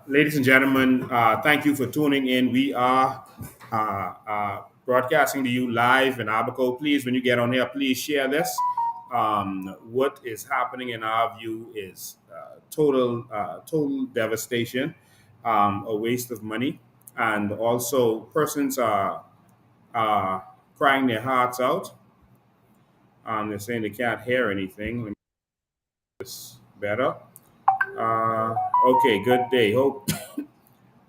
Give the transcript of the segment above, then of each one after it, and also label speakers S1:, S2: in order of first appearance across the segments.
S1: Ladies and gentlemen, thank you for tuning in. We are broadcasting to you live in Abaco. Please, when you get on here, please share this. What is happening in our view is total devastation, a waste of money, and also persons are crying their hearts out. They're saying they can't hear anything. Let me make this better. Okay, good day. Hope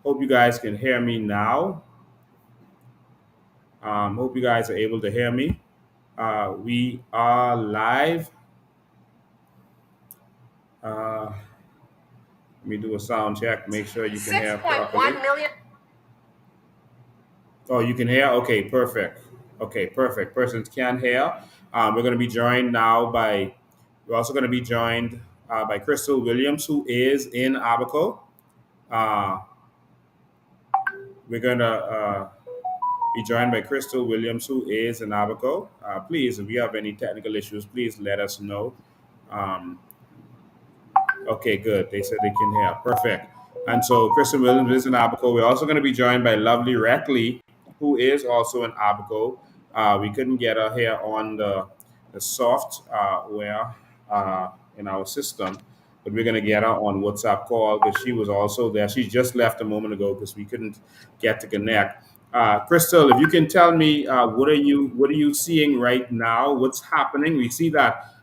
S1: you guys can hear me now. Hope you guys are able to hear me. We are live. Let me do a sound check. Make sure you can hear properly. 6.1 million. Oh, you can hear? Okay, perfect. Okay, perfect. Persons can hear. We're going to be joined now by, we're also going to be joined by Crystal Williams, who is in Abaco. Uh, we're going to be joined by Crystal Williams, who is in Abaco. Please, if you have any technical issues, please let us know. Um, okay, good. They said they can hear. Perfect. And so Crystal Williams is in Abaco. We're also going to be joined by Lovely Reckley, who is also in Abaco. We couldn't get her here on the software in our system, but we're going to get her on WhatsApp call because she was also there. She just left a moment ago because we couldn't get to connect. Crystal, if you can tell me what are you seeing right now? What's happening? We see that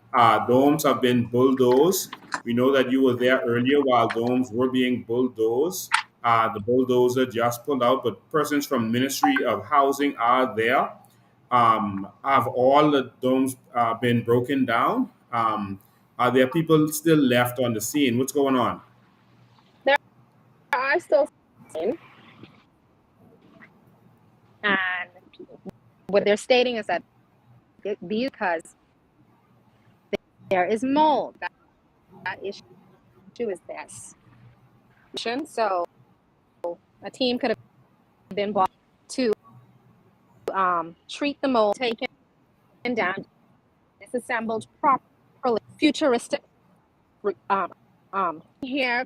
S1: domes have been bulldozed. We know that you were there earlier while domes were being bulldozed. The bulldozer just pulled out, but persons from Ministry of Housing are there. Have all the domes been broken down? Are there people still left on the scene? What's going on?
S2: There are still some, and what they're stating is that because there is mold, that issue is this. So a team could have been brought to treat the mold, taken down, disassembled properly, futuristic. Here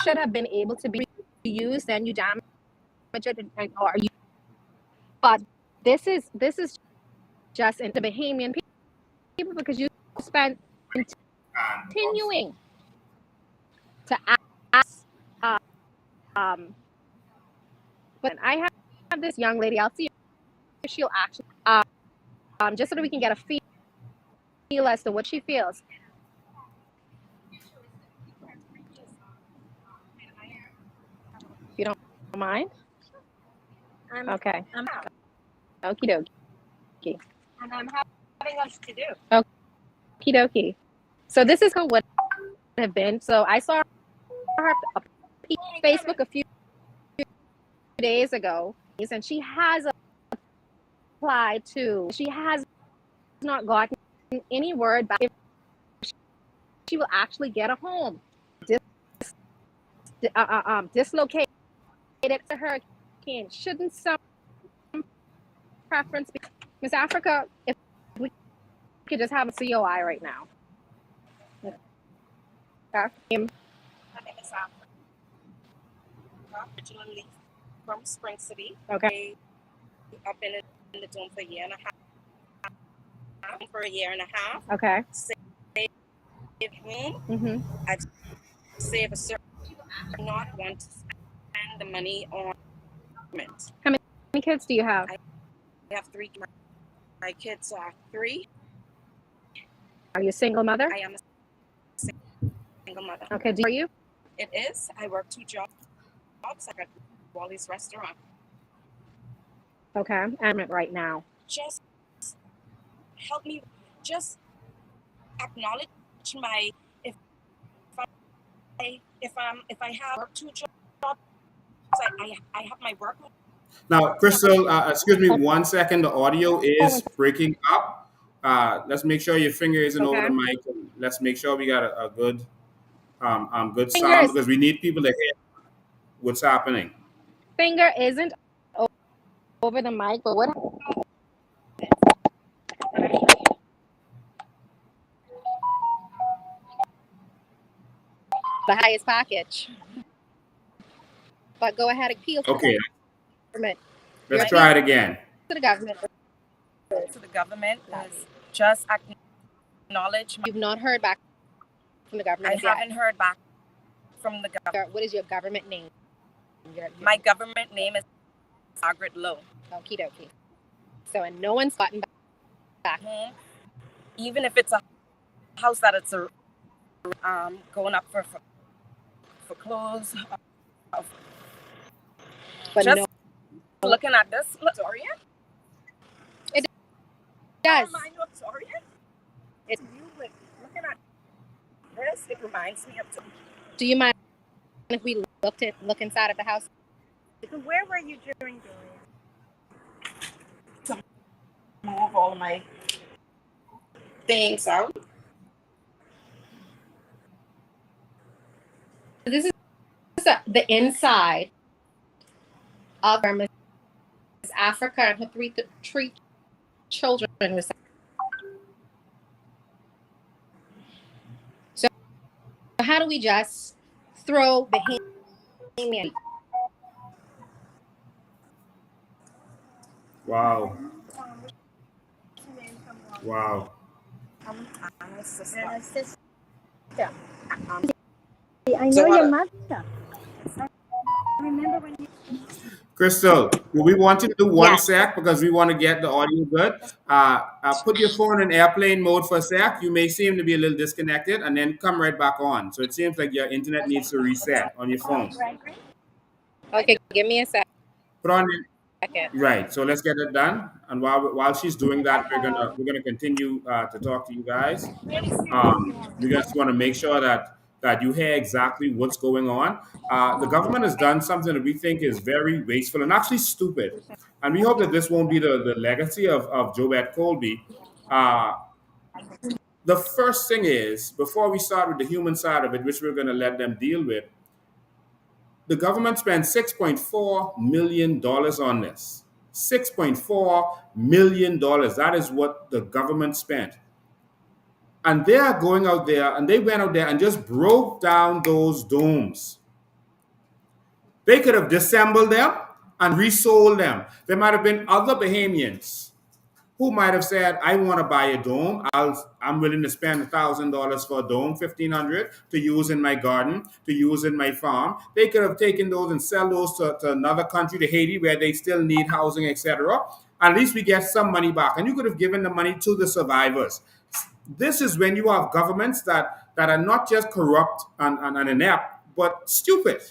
S2: should have been able to be used, and you damage it, or you. But this is just in the Bahamian people because you spent continuing to ask. But I have this young lady. I'll see if she'll actually just so that we can get a feel as to what she feels. If you don't mind. Okay. Okie dokie.
S3: And I'm having us to do.
S2: Okie dokie. So this is what would have been. So I saw her on Facebook a few days ago, and she has applied to. She has not gotten any word back if she will actually get a home. Dislocated to hurricane. Shouldn't some preference be Miss Africa? If we could just have a COI right now.
S3: My name is Africa. Originally from Spring City.
S2: Okay.
S3: I've been in the dome for a year and a half.
S2: Okay.
S3: Save home.
S2: Mm-hmm.
S3: I've saved a certain. I not want to spend the money on it.
S2: How many kids do you have?
S3: I have 3. My kids are 3.
S2: Are you a single mother?
S3: I am a single mother.
S2: Okay. Are you?
S3: It is. I work 2 jobs. I got Wally's restaurant.
S2: Okay. I'm right now.
S3: Just help me. Just acknowledge my if I have work 2 jobs. I have my work.
S1: Now, Crystal, excuse me 1 second. The audio is breaking up. Let's make sure your finger isn't over the mic. Let's make sure we got a good sound because we need people to hear what's happening.
S2: Finger isn't over the mic, but what? the highest package. But go ahead and appeal to the
S1: Okay,
S2: government. Your
S1: let's
S2: appeal
S1: try it again.
S2: to the government.
S3: To the government is just acknowledge.
S2: You've not heard back from the government
S3: I
S2: as yet.
S3: haven't heard back from the government.
S2: What is your government name?
S3: My government name is Margaret Lowe.
S2: Okie dokie. So, and no one's gotten back.
S3: Even if it's a house that it's going up for clothes.
S2: But
S3: just
S2: no,
S3: looking at this, Victoria.
S2: it does.
S3: Remind you of Victoria?
S2: It,
S3: Looking at this, it reminds me of.
S2: Do you mind if we look inside of the house?
S3: Where were you during to move all my things out?
S2: This is the inside of Miss Africa and her three children. So how do we just throw Bahamian?
S1: Wow. Wow.
S3: Sister.
S4: I know your mother. Remember when you
S1: Crystal, we want you to do one
S2: Yes.
S1: sec because we want to get the audio good. Put your phone in airplane mode for a sec. You may seem to be a little disconnected and then come right back on. So it seems like your internet needs to reset on your phone.
S2: Okay, give me a second.
S1: Put on right. So let's get it done. And while she's doing that, we're gonna continue to talk to you guys. We just want to make sure that you hear exactly what's going on. The government has done something that we think is very wasteful and actually stupid. And we hope that this won't be the legacy of Jobette Colby. Uh, the first thing is, before we start with the human side of it, which we're going to let them deal with, the government spent $6.4 million on this. $6.4 million. That is what the government spent. And they are going out there and they went out there and just broke down those domes. They could have disassembled them and resold them. There might have been other Bahamians who might have said, I want to buy a dome. I'm willing to spend $1,000 for a dome, $1,500 to use in my garden, to use in my farm. They could have taken those and sell those to another country, to Haiti, where they still need housing, etc. At least we get some money back. And you could have given the money to the survivors. This is when you have governments that are not just corrupt and inept, but stupid.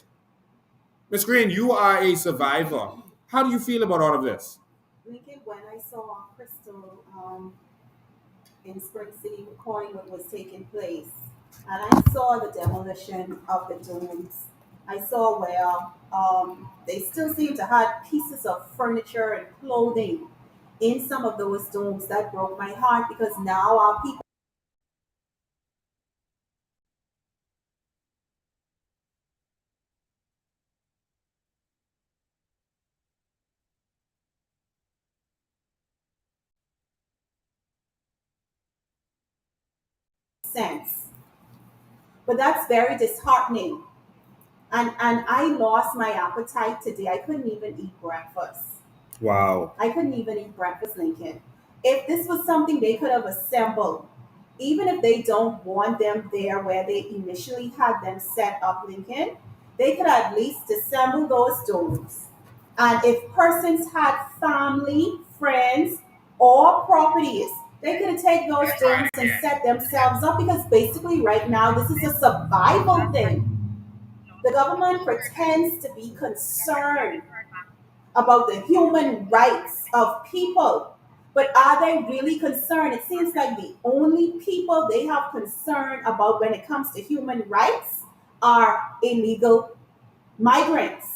S1: Ms. Green, you are a survivor. How do you feel about all of this?
S5: Lincoln, when I saw Crystal in Spring City recording what was taking place, and I saw the demolition of the domes, I saw where they still seem to have pieces of furniture and clothing in some of those domes. That broke my heart because now our people sense. But that's very disheartening. And I lost my appetite today. I couldn't even eat breakfast.
S1: Wow.
S5: I couldn't even eat breakfast, Lincoln. If this was something they could have assembled, even if they don't want them there where they initially had them set up, Lincoln, they could at least assemble those domes. And if persons had family, friends, or properties, they could have taken those domes and set themselves up because basically right now this is a survival thing. The government pretends to be concerned about the human rights of people. But are they really concerned? It seems like the only people they have concern about when it comes to human rights are illegal migrants.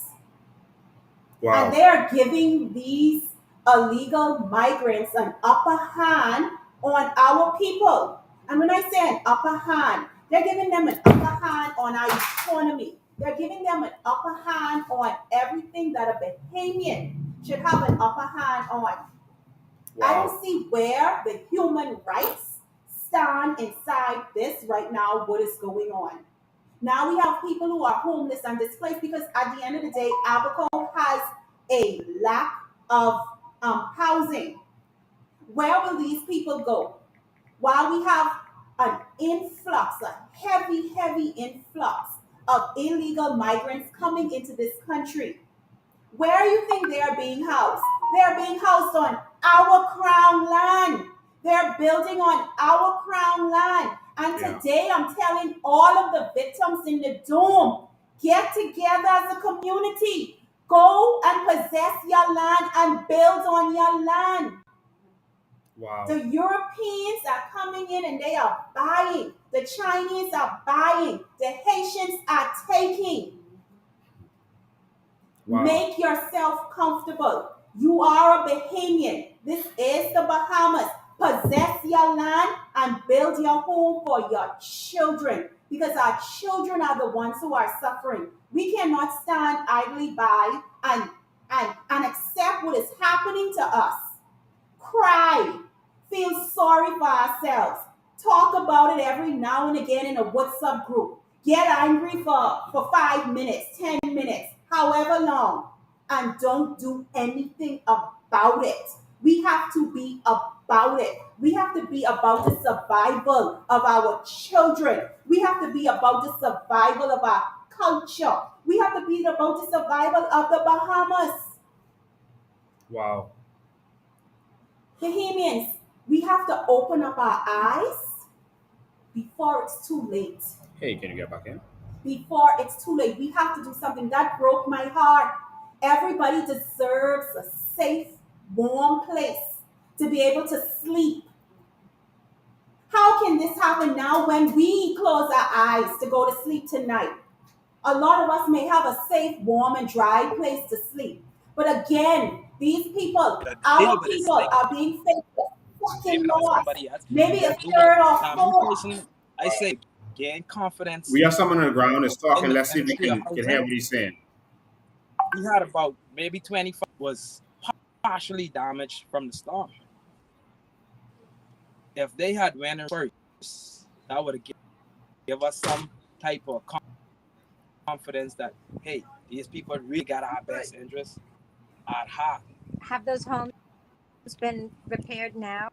S5: And
S1: Wow.
S5: they are giving these illegal migrants an upper hand on our people. And when I say an upper hand, they're giving them an upper hand on our economy. They're giving them an upper hand on everything that a Bahamian should have an upper hand on. I
S1: Wow.
S5: don't see where the human rights stand inside this right now, what is going on. Now we have people who are homeless and displaced because at the end of the day, Abaco has a lack of housing. Where will these people go? While we have an influx, a heavy, heavy influx of illegal migrants coming into this country, where do you think they are being housed? They are being housed on our crown land. They're building on our crown land. And
S1: Yeah.
S5: today I'm telling all of the victims in the dome, get together as a community. Go and possess your land and build on your land.
S1: Wow.
S5: The Europeans are coming in and they are buying. The Chinese are buying. The Haitians are taking.
S1: Wow.
S5: Make yourself comfortable. You are a Bahamian. This is the Bahamas. Possess your land and build your home for your children because our children are the ones who are suffering. We cannot stand idly by and accept what is happening to us. Cry, feel sorry for ourselves, talk about it every now and again in a WhatsApp group, get angry for 5 minutes, 10 minutes, however long, and don't do anything about it. We have to be about it. We have to be about the survival of our children. We have to be about the survival of our culture. We have to be about the survival of the Bahamas.
S1: Wow.
S5: Bahamians, we have to open up our eyes before it's too late.
S1: Hey, can you get back in?
S5: Before it's too late, we have to do something. That broke my heart. Everybody deserves a safe, warm place to be able to sleep. How can this happen now when we close our eyes to go to sleep tonight? A lot of us may have a safe, warm, and dry place to sleep. But again, these people,
S6: The deal
S5: our
S6: with this
S5: people,
S6: thing,
S5: are being faced with
S6: blame
S5: fucking
S6: it on
S5: loss.
S6: somebody else.
S5: Maybe a
S6: Just do it.
S5: third or
S6: Now, me
S5: fourth.
S6: personally, I say gain confidence
S1: We have someone on the ground that's
S6: in
S1: talking.
S6: the
S1: Let's see if we
S6: ministry of
S1: can hear
S6: housing.
S1: what he's saying.
S6: We had about maybe 25 was partially damaged from the storm. If they had went in first, that would have give us some type of confidence that, hey, these people really got our best interests at heart.
S4: Have those homes been repaired now?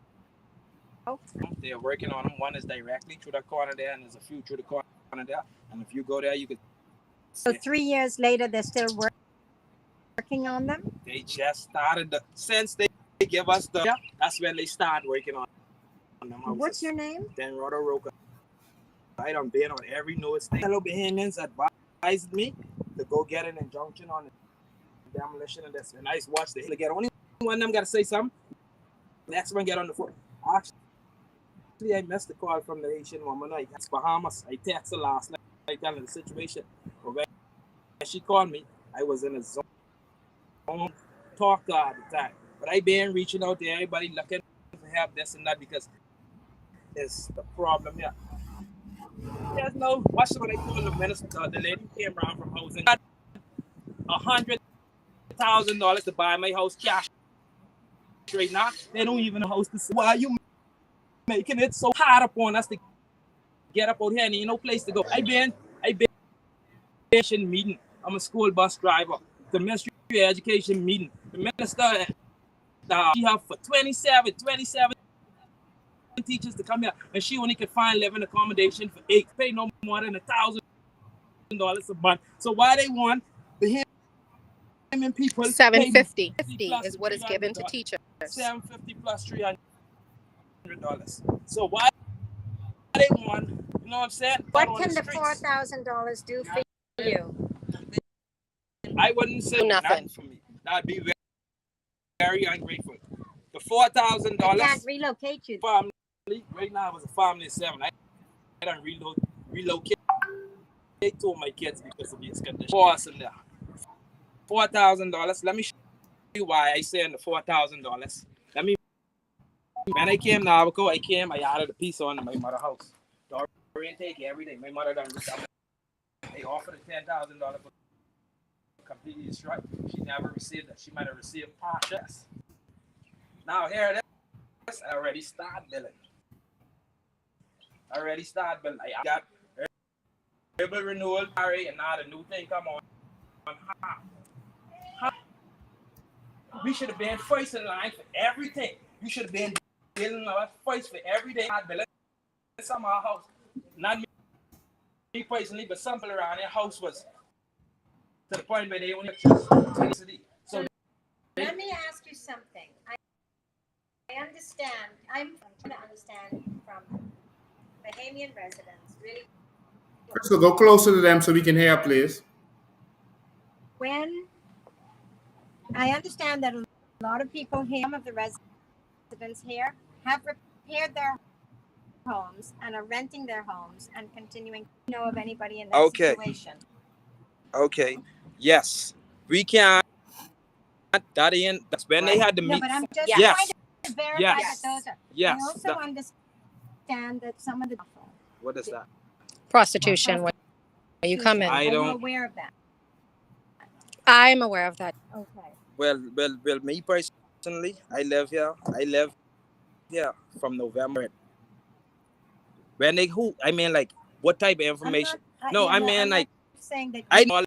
S6: They're working on them. One is directly through the corner there, and there's a few through the corner there. And if you go there, you could
S4: So
S6: see
S4: 3 years later, they're still working on them?
S6: they just started since they give us that's when they start working on them houses.
S4: What's your name?
S6: Then Roto Roca. I done been on every news thing. Fellow Bahamians advised me to go get an injunction on the demolition of this. And I just watched the get only one of them got to say something. Next one get on the phone. Actually, I missed the call from the Haitian woman. It's Bahamas. I texted her last night. I telling the situation. But when she called me, I was in a zone. Talk to her at the time. But I been reaching out to everybody looking for help, this and that, because it's the problem here. There's no, watch what I told the minister, the lady came around from housing. Got $100,000 to buy my house cash right now. They don't even know how to say, why are you making it so hard upon us to get up out here and ain't no place to go? I been meeting. I'm a school bus driver. The Ministry of Education meeting. The minister, she have for 27 teachers to come here, and she only could find living accommodation for 8. Pay no more than $1,000 a month. So why they want the him people
S2: $750
S6: plus
S2: is what is given to teachers.
S6: $750 plus $300. So why they want? You know what I'm saying?
S4: What can the $4,000 do for you?
S6: I wouldn't say
S2: Nothing
S6: for me. That'd be very, very ungrateful. The $4,000
S4: can't relocate you.
S6: Family right now was a family of 7. I don't relocate to my kids because of these conditions. $4,000. Let me show you why I say the $4,000. Let me. When I came to Abaco, I added a piece on my mother's house. The intake every day. My mother done. They offered a $10,000 for completely destroyed. She never received that. She might have received partials. Now here it is. I already start billing. I got Bible renewal, Harry, and now the new thing come on. How we should have been first in line for everything. You should have been dealing with us first for every day. Not building some of our house. Not me personally, but some people around their house was to the point where they only electricity. So
S4: Let me ask you something. I understand. I'm trying to understand from Bahamian residents, really.
S1: Crystal, go closer to them so we can hear, please.
S4: When I understand that a lot of people here, some of the residents here, have repaired their homes and are renting their homes and continuing to know of anybody in that situation.
S6: Okay. Yes. We can't. That's when they had to
S4: No,
S6: meet.
S4: but I'm just
S6: Yes.
S4: trying to verify
S6: Yes.
S4: that those are.
S6: Yes.
S4: I also understand that some of the
S6: What is that?
S2: Prostitution when you come in.
S6: I
S4: Are you
S6: don't.
S4: aware of that?
S2: I'm aware of that.
S4: Okay.
S6: Well. Me personally, I live here from November. When they who? I mean, like, what type of information? No, I mean,
S4: I'm
S6: like,
S4: not saying that.
S6: I know all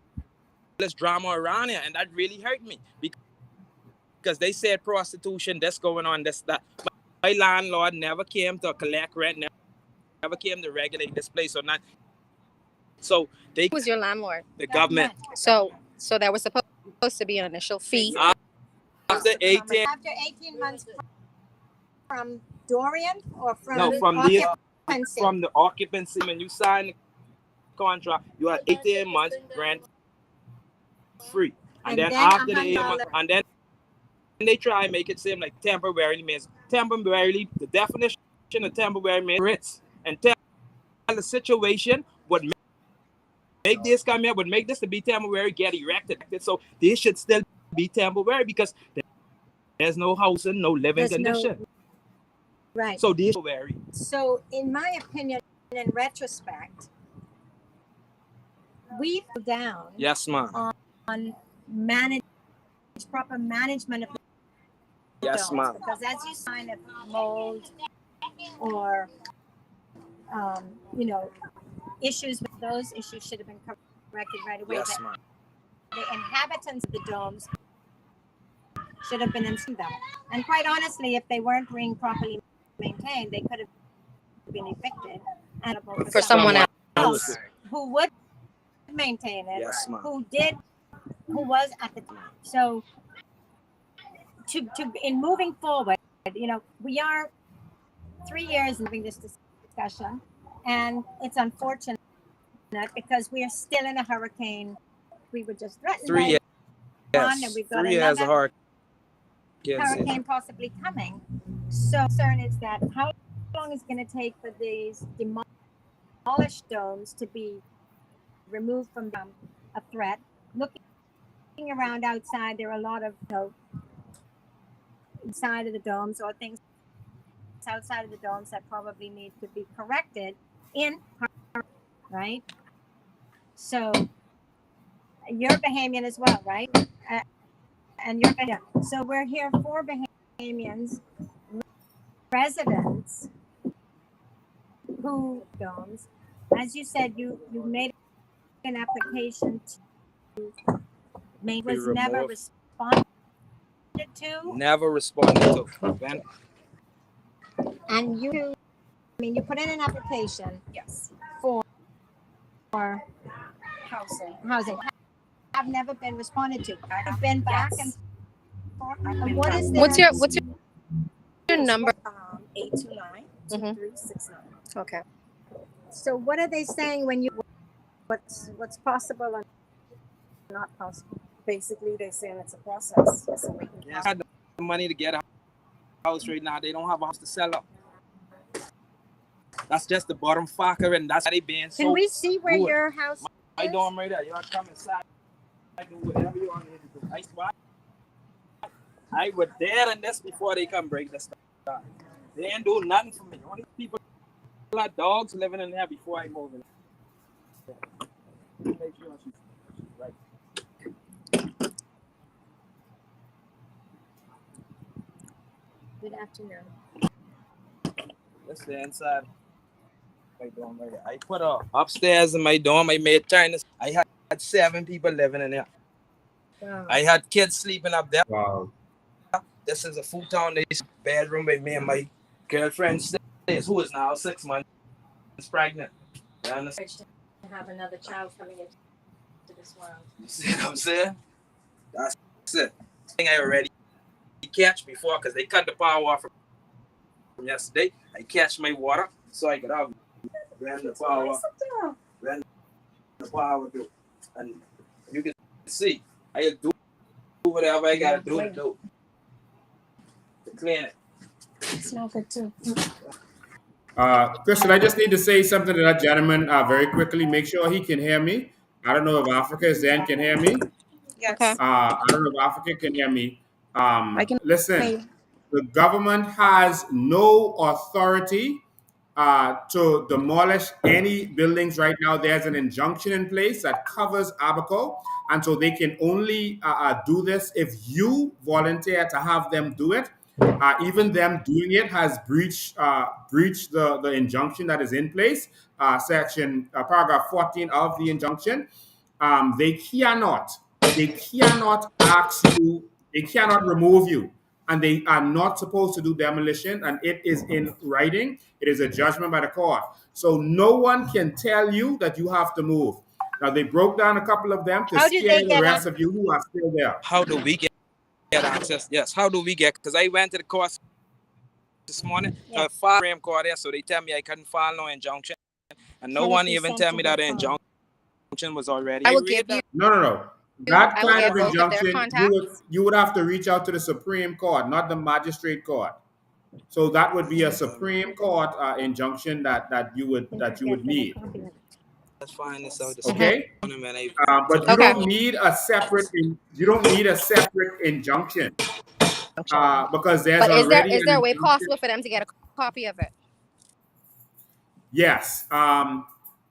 S6: this drama around here, and that really hurt me because they said prostitution, that's going on, this that. My landlord never came to collect rent, never came to regulate this place or not. So they.
S2: Who was your landlord?
S6: The government.
S2: So there was supposed to be an initial fee.
S6: After
S4: 18 months from Dorian or from occupancy?
S6: From the occupancy. When you sign the contract, you have 18 months rent free, and then after the 18 months, and then they try and make it seem like temporarily means temporarily. The definition of temporary means rents, and tell the situation would make this come here, would make this to be temporary, get erected. So this should still be temporary because there's no housing, no living condition.
S4: Right.
S6: So this is temporary.
S4: So in my opinion, in retrospect, we fell down.
S6: Yes, ma'am.
S4: On proper management of the
S6: Yes, ma'am.
S4: Because as you sign of mold or issues with those issues should have been corrected right away.
S6: Yes, ma'am.
S4: The inhabitants of the domes should have been in them. And quite honestly, if they weren't being properly maintained, they could have been evicted and
S2: for someone else
S4: who would maintain it,
S6: yes, ma'am.
S4: who was at the time. So to in moving forward, we are 3 years having this discussion, and it's unfortunate because we are still in a hurricane. We were just threatened
S6: 3 years.
S4: Yes. And we've got
S6: 3 years of
S4: hurricane possibly coming. So concern is that how long is it going to take for these demolished domes to be removed from a threat? Looking around outside, there are a lot of inside of the domes or things outside of the domes that probably need to be corrected right? So you're Bahamian as well, right? And you're Bahamian. So we're here for Bahamians, residents who domes. As you said, you made an application to was never responded to.
S6: Never responded to. Ben?
S4: And you put in an application.
S3: Yes.
S4: For
S3: housing.
S4: Have never been responded to. I've been back and forth. And
S2: what's your number?
S3: 829-2369.
S2: Okay.
S4: So what are they saying when you what's possible and not possible?
S3: Basically, they're saying it's a process. It's a waiting
S6: Yes. Had the money to get a house right now. They don't have a house to sell up. That's just the bottom fucker, and that's how they being so.
S4: Can we see where
S6: good.
S4: your house
S6: I
S4: is?
S6: dorm right there. You want to come inside? I do whatever you want me to do. I would dare in this before they come break this stuff. They ain't do nothing for me. Only people like dogs living in there before I move in. Make sure she's right.
S4: Good afternoon.
S6: Let's stay inside. My dorm right here. I put upstairs in my dorm. I made turn. I had 7 people living in there. I had kids sleeping up there.
S1: Wow.
S6: This is a futon. This bedroom where me and my girlfriend stays, who is now 6 months pregnant. You understand?
S4: To have another child coming into this world.
S6: You see what I'm saying? That's it. Thing I already catch before because they cut the power off from yesterday. I catch my water so I could have ran the power. Ran the power through. And you can see I do whatever I gotta do to clean it.
S4: It's not good too.
S1: Kristen, I just need to say something to that gentleman very quickly. Make sure he can hear me. I don't know if Africa is then can hear me.
S3: Yes.
S2: Okay.
S1: I don't know if Africa can hear me.
S3: I can.
S1: Listen, the government has no authority to demolish any buildings right now. There's an injunction in place that covers Abaco, and so they can only do this if you volunteer to have them do it. Even them doing it has breached the injunction that is in place, section paragraph 14 of the injunction. They cannot ask you, they cannot remove you, and they are not supposed to do demolition, and it is in writing. It is a judgment by the court. So no one can tell you that you have to move. Now they broke down a couple of them to
S3: How did
S1: scare
S3: they
S1: the
S3: get
S1: rest of you who are still there.
S6: How do we get access? Yes, how do we get? Because I went to the court this morning to a file Supreme Court there, so they tell me I couldn't file no injunction, and no
S4: Can it
S6: one
S4: be
S6: even
S4: sent
S6: tell
S4: to
S6: me
S4: their
S6: that the
S4: phone?
S6: injunction was already.
S2: I will give you.
S1: No. That
S2: I will
S1: kind
S2: get
S1: of
S2: both of their
S1: injunction,
S2: contacts.
S1: you would have to reach out to the Supreme Court, not the Magistrate Court. So that would be a Supreme Court injunction that you would need.
S6: Let's find this out. This
S1: Okay,
S6: morning, man.
S1: but you
S2: Okay.
S1: don't need a separate injunction because there's
S2: But
S1: already
S2: is
S1: an
S2: there a way
S1: injunction.
S2: possible for them to get a copy of it?
S1: Yes.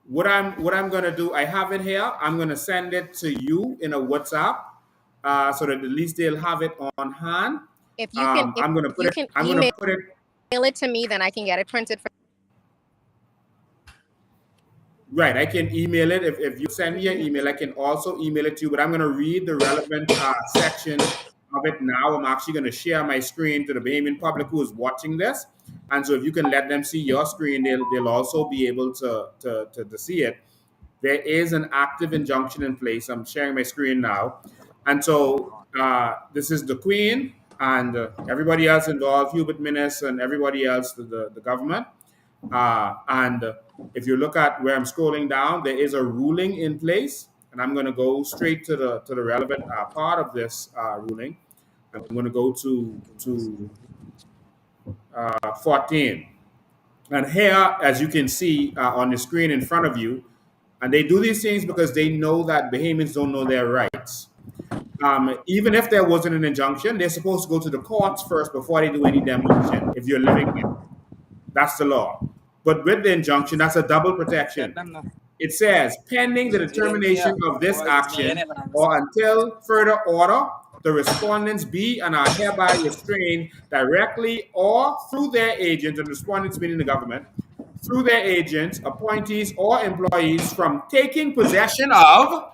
S1: What I'm gonna do? I have it here. I'm gonna send it to you in a WhatsApp, so that at least they'll have it on hand.
S2: If you can, if
S1: I'm gonna put
S2: you
S1: it.
S2: can
S1: I'm
S2: email
S1: gonna put it.
S2: it to me, then I can get it printed for.
S1: Right, I can email it. If you send me an email, I can also email it to you. But I'm going to read the relevant section of it now. I'm actually going to share my screen to the Bahamian public who is watching this. And so if you can let them see your screen, they'll also be able to see it. There is an active injunction in place. I'm sharing my screen now. And so this is the Queen and everybody else involved, Hubert Minnis and everybody else, the government. And if you look at where I'm scrolling down, there is a ruling in place, and I'm going to go straight to the relevant part of this ruling. I'm going to go to 14, and here, as you can see on the screen in front of you, and they do these things because they know that Bahamians don't know their rights. Even if there wasn't an injunction, they're supposed to go to the courts first before they do any demolition. If you're living there. That's the law. But with the injunction, that's a double protection. It says, pending the determination of this action or until further order, the respondents be and are hereby restrained directly or through their agents, and respondents meaning the government, through their agents, appointees, or employees from taking possession of,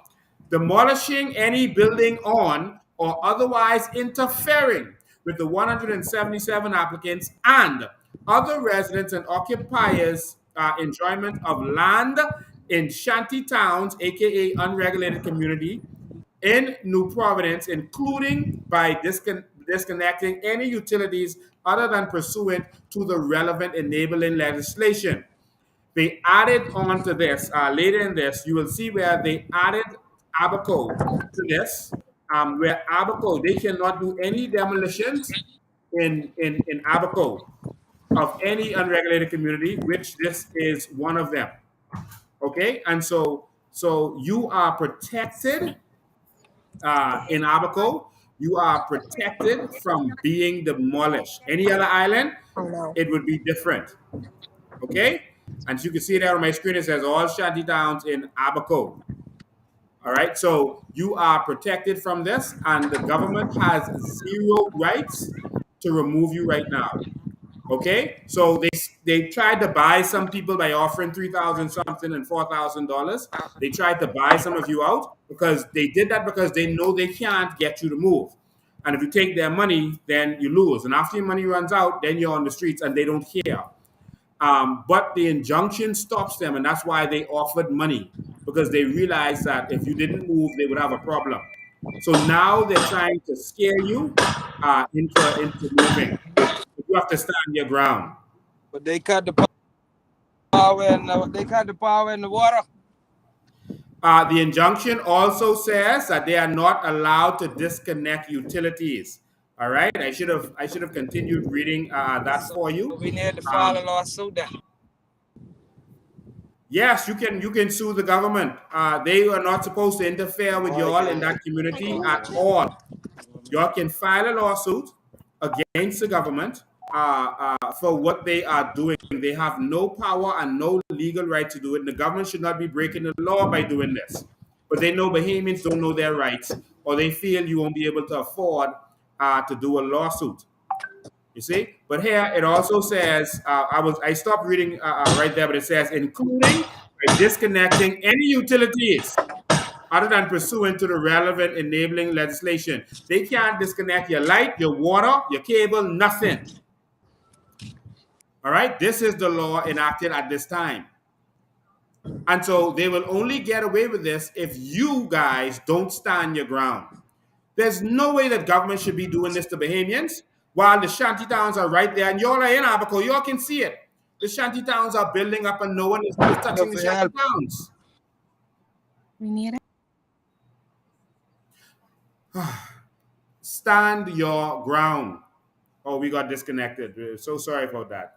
S1: demolishing any building on, or otherwise interfering with the 177 applicants and other residents and occupiers' enjoyment of land in shanty towns, aka unregulated community, in New Providence, including by disconnecting any utilities other than pursuant to the relevant enabling legislation. They added on to this, later in this, you will see where they added Abaco to this, where Abaco, they cannot do any demolitions in Abaco of any unregulated community, which this is one of them. Okay, and so you are protected in Abaco. You are protected from being demolished. Any other island,
S2: Oh no.
S1: it would be different. Okay, and so you can see there on my screen it says all shanty towns in Abaco. All right, so you are protected from this, and the government has zero rights to remove you right now. Okay, so they tried to buy some people by offering 3,000 something and $4,000. They tried to buy some of you out because they did that because they know they can't get you to move. And if you take their money, then you lose. And after your money runs out, then you're on the streets and they don't care. But the injunction stops them, and that's why they offered money because they realized that if you didn't move, they would have a problem. So now they're trying to scare you into moving. You have to stand your ground.
S6: But they cut the power and they cut the power and the water.
S1: The injunction also says that they are not allowed to disconnect utilities. All right, I should have continued reading that
S6: So
S1: for you.
S6: we need to file a
S1: Um,
S6: lawsuit then.
S1: yes, you can sue the government. They are not supposed to interfere with y'all in that community at all. Y'all can file a lawsuit against the government for what they are doing. They have no power and no legal right to do it. And the government should not be breaking the law by doing this. But they know Bahamians don't know their rights, or they feel you won't be able to afford to do a lawsuit. You see, but here it also says I stopped reading right there, but it says including by disconnecting any utilities other than pursuant to the relevant enabling legislation. They can't disconnect your light, your water, your cable, nothing. All right, this is the law enacted at this time. And so they will only get away with this if you guys don't stand your ground. There's no way that government should be doing this to Bahamians while the shanty towns are right there. And y'all are in Abaco, y'all can see it. The shanty towns are building up and no one is touching the
S6: For
S1: shanty
S6: help.
S1: towns.
S3: We need it.
S1: Stand your ground. Oh, we got disconnected. We're so sorry about that.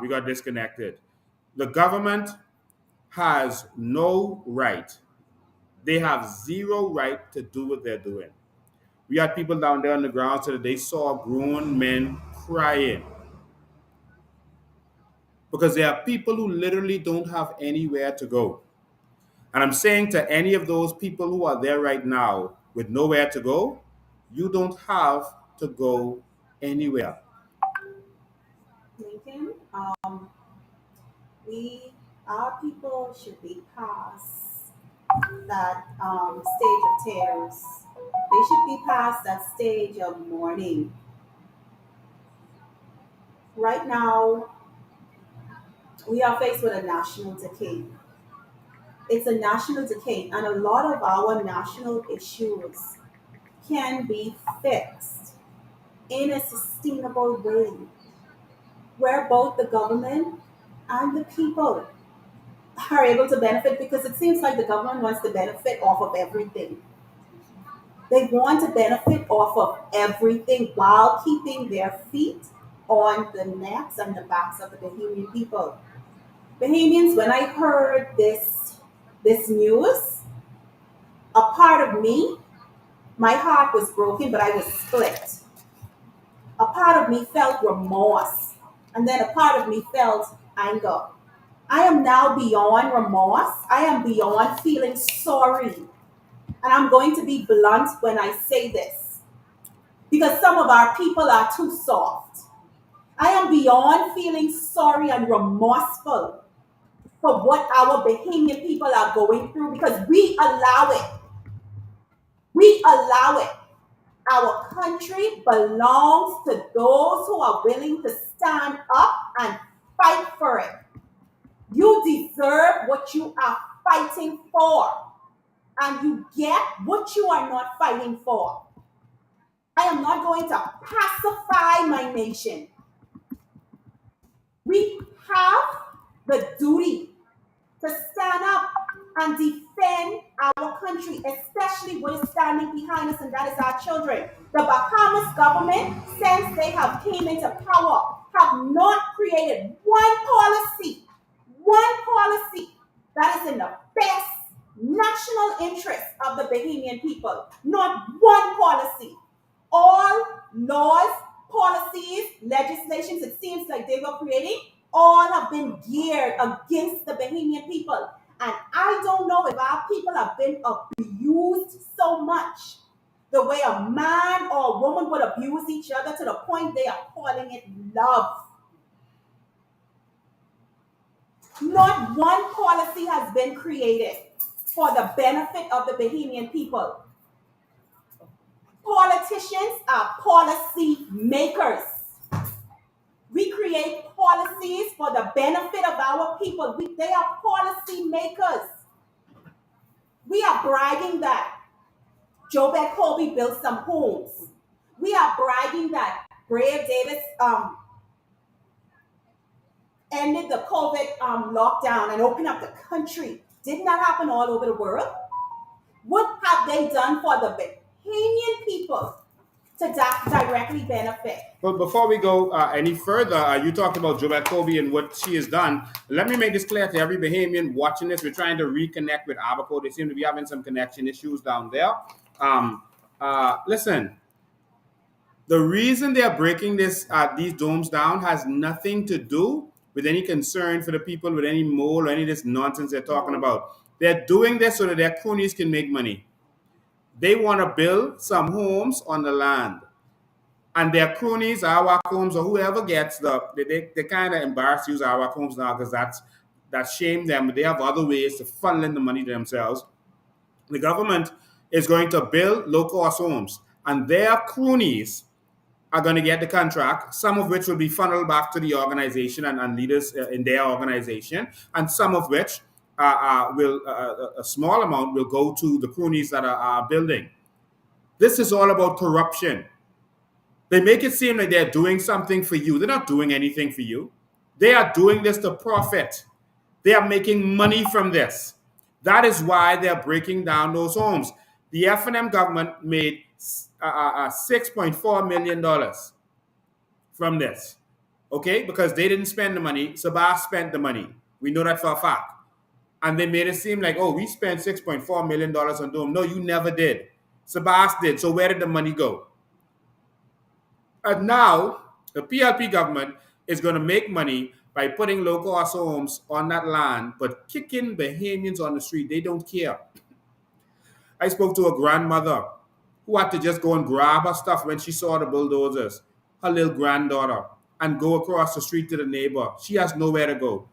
S1: We got disconnected. The government has no right. They have zero right to do what they're doing. We had people down there on the ground so that they saw grown men crying because there are people who literally don't have anywhere to go. And I'm saying to any of those people who are there right now with nowhere to go, you don't have to go anywhere.
S5: Lincoln, we, our people should be past that stage of tears. They should be past that stage of mourning. Right now, we are faced with a national decay. It's a national decay, and a lot of our national issues can be fixed in a sustainable way where both the government and the people are able to benefit because it seems like the government wants to benefit off of everything. They want to benefit off of everything while keeping their feet on the necks and the backs of the Bahamian people. Bahamians, when I heard this news, a part of me, my heart was broken, but I was split. A part of me felt remorse, and then a part of me felt anger. I am now beyond remorse. I am beyond feeling sorry. And I'm going to be blunt when I say this because some of our people are too soft. I am beyond feeling sorry and remorseful for what our Bahamian people are going through because we allow it. We allow it. Our country belongs to those who are willing to stand up and fight for it. You deserve what you are fighting for, and you get what you are not fighting for. I am not going to pacify my nation. We have the duty to stand up and defend our country, especially what is standing behind us, and that is our children. The Bahamas government, since they have came into power, have not created one policy that is in the best national interest of the Bahamian people. Not one policy. All laws, policies, legislations, it seems like they were creating, all have been geared against the Bahamian people. And I don't know if our people have been abused so much The way a man or a woman would abuse each other to the point they are calling it love. Not one policy has been created for the benefit of the Bahamian people. Politicians are policy makers. We create policies for the benefit of our people. They are policy makers. We are bragging that Joe Colby built some homes. We are bragging that Brave Davis ended the COVID lockdown and opened up the country. Didn't that happen all over the world? What have they done for the Bahamian people to directly benefit?
S1: But before we go any further, you talked about Joette Kobe and what she has done. Let me make this clear to every Bahamian watching this. We're trying to reconnect with Abaco. They seem to be having some connection issues down there. Listen, the reason they're breaking these domes down has nothing to do with any concern for the people, with any mole or any of this nonsense they're talking about. They're doing this so that their cronies can make money. They want to build some homes on the land. And their cronies, our homes, or whoever gets they kind of embarrassed to use our homes now because that shame them. They have other ways to funnel in the money to themselves. The government is going to build low-cost homes, and their cronies are going to get the contract, some of which will be funneled back to the organization and leaders in their organization, and some of which a small amount will go to the cronies that are building. This is all about corruption. They make it seem like they're doing something for you. They're not doing anything for you. They are doing this to profit. They are making money from this. That is why they're breaking down those homes. The F&M government made $6.4 million from this, okay? Because they didn't spend the money. Sabah spent the money. We know that for a fact. And they made it seem like, oh, we spent $6.4 million on Dome. No, you never did. Sabah did. So where did the money go? And now the PLP government is going to make money by putting low-cost homes on that land, but kicking Bahamians on the street. They don't care. I spoke to a grandmother who had to just go and grab her stuff when she saw the bulldozers, her little granddaughter, and go across the street to the neighbor. She has nowhere to go.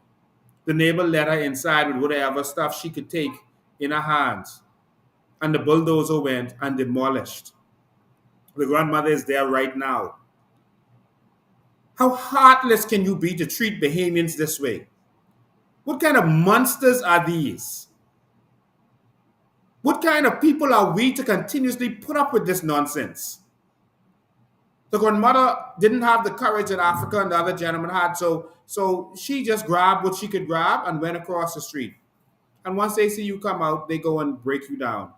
S1: The neighbor let her inside with whatever stuff she could take in her hands. And the bulldozer went and demolished. The grandmother is there right now. How heartless can you be to treat Bahamians this way? What kind of monsters are these? What kind of people are we to continuously put up with this nonsense? The grandmother didn't have the courage that Africa and the other gentleman had, so she just grabbed what she could grab and went across the street. And once they see you come out, they go and break you down.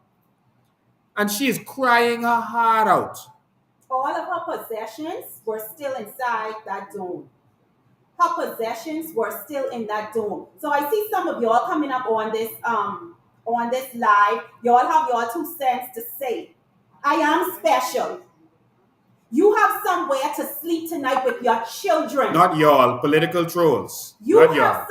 S1: And she is crying her heart out.
S5: All of her possessions were still inside that dome. Her possessions were still in that dome. So I see some of y'all coming up on this live. Y'all have your 2 cents to say. I am special. You have somewhere to sleep tonight with your children.
S1: Not y'all, political trolls.
S5: You
S1: not
S5: have
S1: y'all.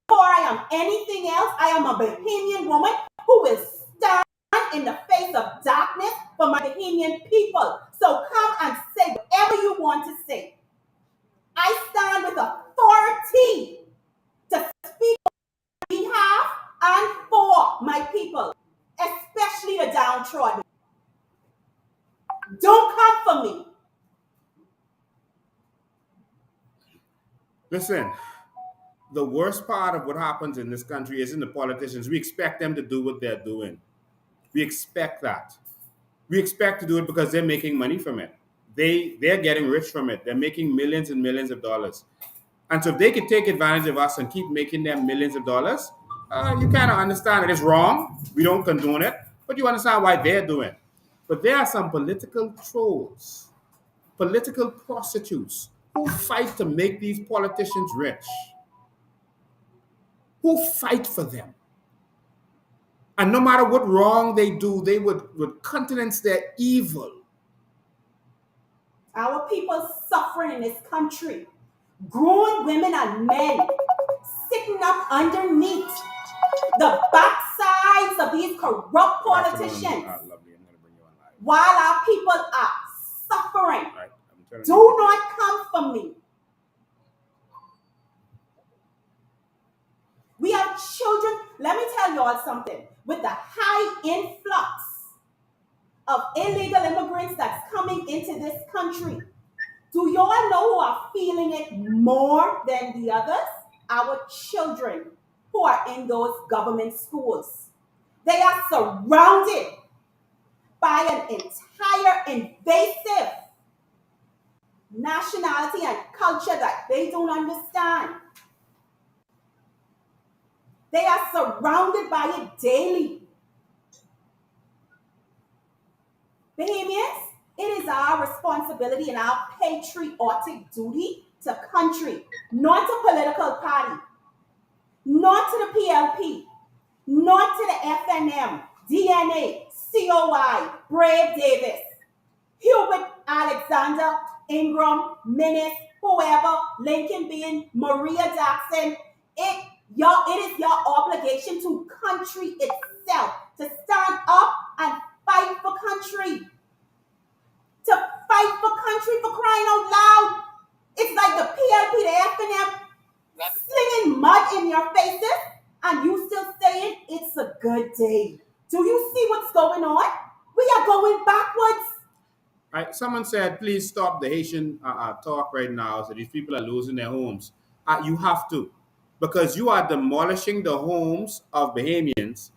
S5: Before I am anything else, I am a Bahamian woman who will stand in the face of darkness for my Bahamian people. So come and say whatever you want to say. I stand with authority to speak on behalf and for my people, especially the downtrodden. Don't come for me.
S1: Listen, the worst part of what happens in this country isn't the politicians. We expect them to do what they're doing. We expect that. We expect to do it because they're making money from it. They're getting rich from it. They're making millions and millions of dollars. And so if they can take advantage of us and keep making them millions of dollars, you kind of understand it. It's wrong. We don't condone it. But you understand why they're doing it. But there are some political trolls, political prostitutes who fight to make these politicians rich, who fight for them. And no matter what wrong they do, they would countenance their evil.
S5: Our people suffering in this country. Grown women and men sitting up underneath the backsides of these corrupt
S1: Good afternoon,
S5: politicians
S1: lovely. I'm going to bring you on live.
S5: while our people are suffering.
S1: Right. I'm telling
S5: Do
S1: you.
S5: not come for me. We have children. Let me tell you all something. With the high influx of illegal immigrants that's coming into this country, do you all know who are feeling it more than the others? Our children who are in those government schools. They are surrounded by an entire invasive nationality and culture that they don't understand. They are surrounded by it daily. Bahamians, it is our responsibility and our patriotic duty to country, not to political party, not to the PLP, not to the FNM, DNA, COI, Brave Davis, Hubert Alexander, Ingram, Minnis, whoever, Lincoln Bean, Maria Jackson. It is your obligation to country itself to stand up and fight for country. To fight for country, for crying out loud. It's like the PLP, the FNM, slinging mud in your faces, and you still saying it's a good day. Do you see what's going on? We are going backwards.
S1: Right. Someone said, please stop the Haitian talk right now. So these people are losing their homes. You have to, because you are demolishing the homes of Bahamians,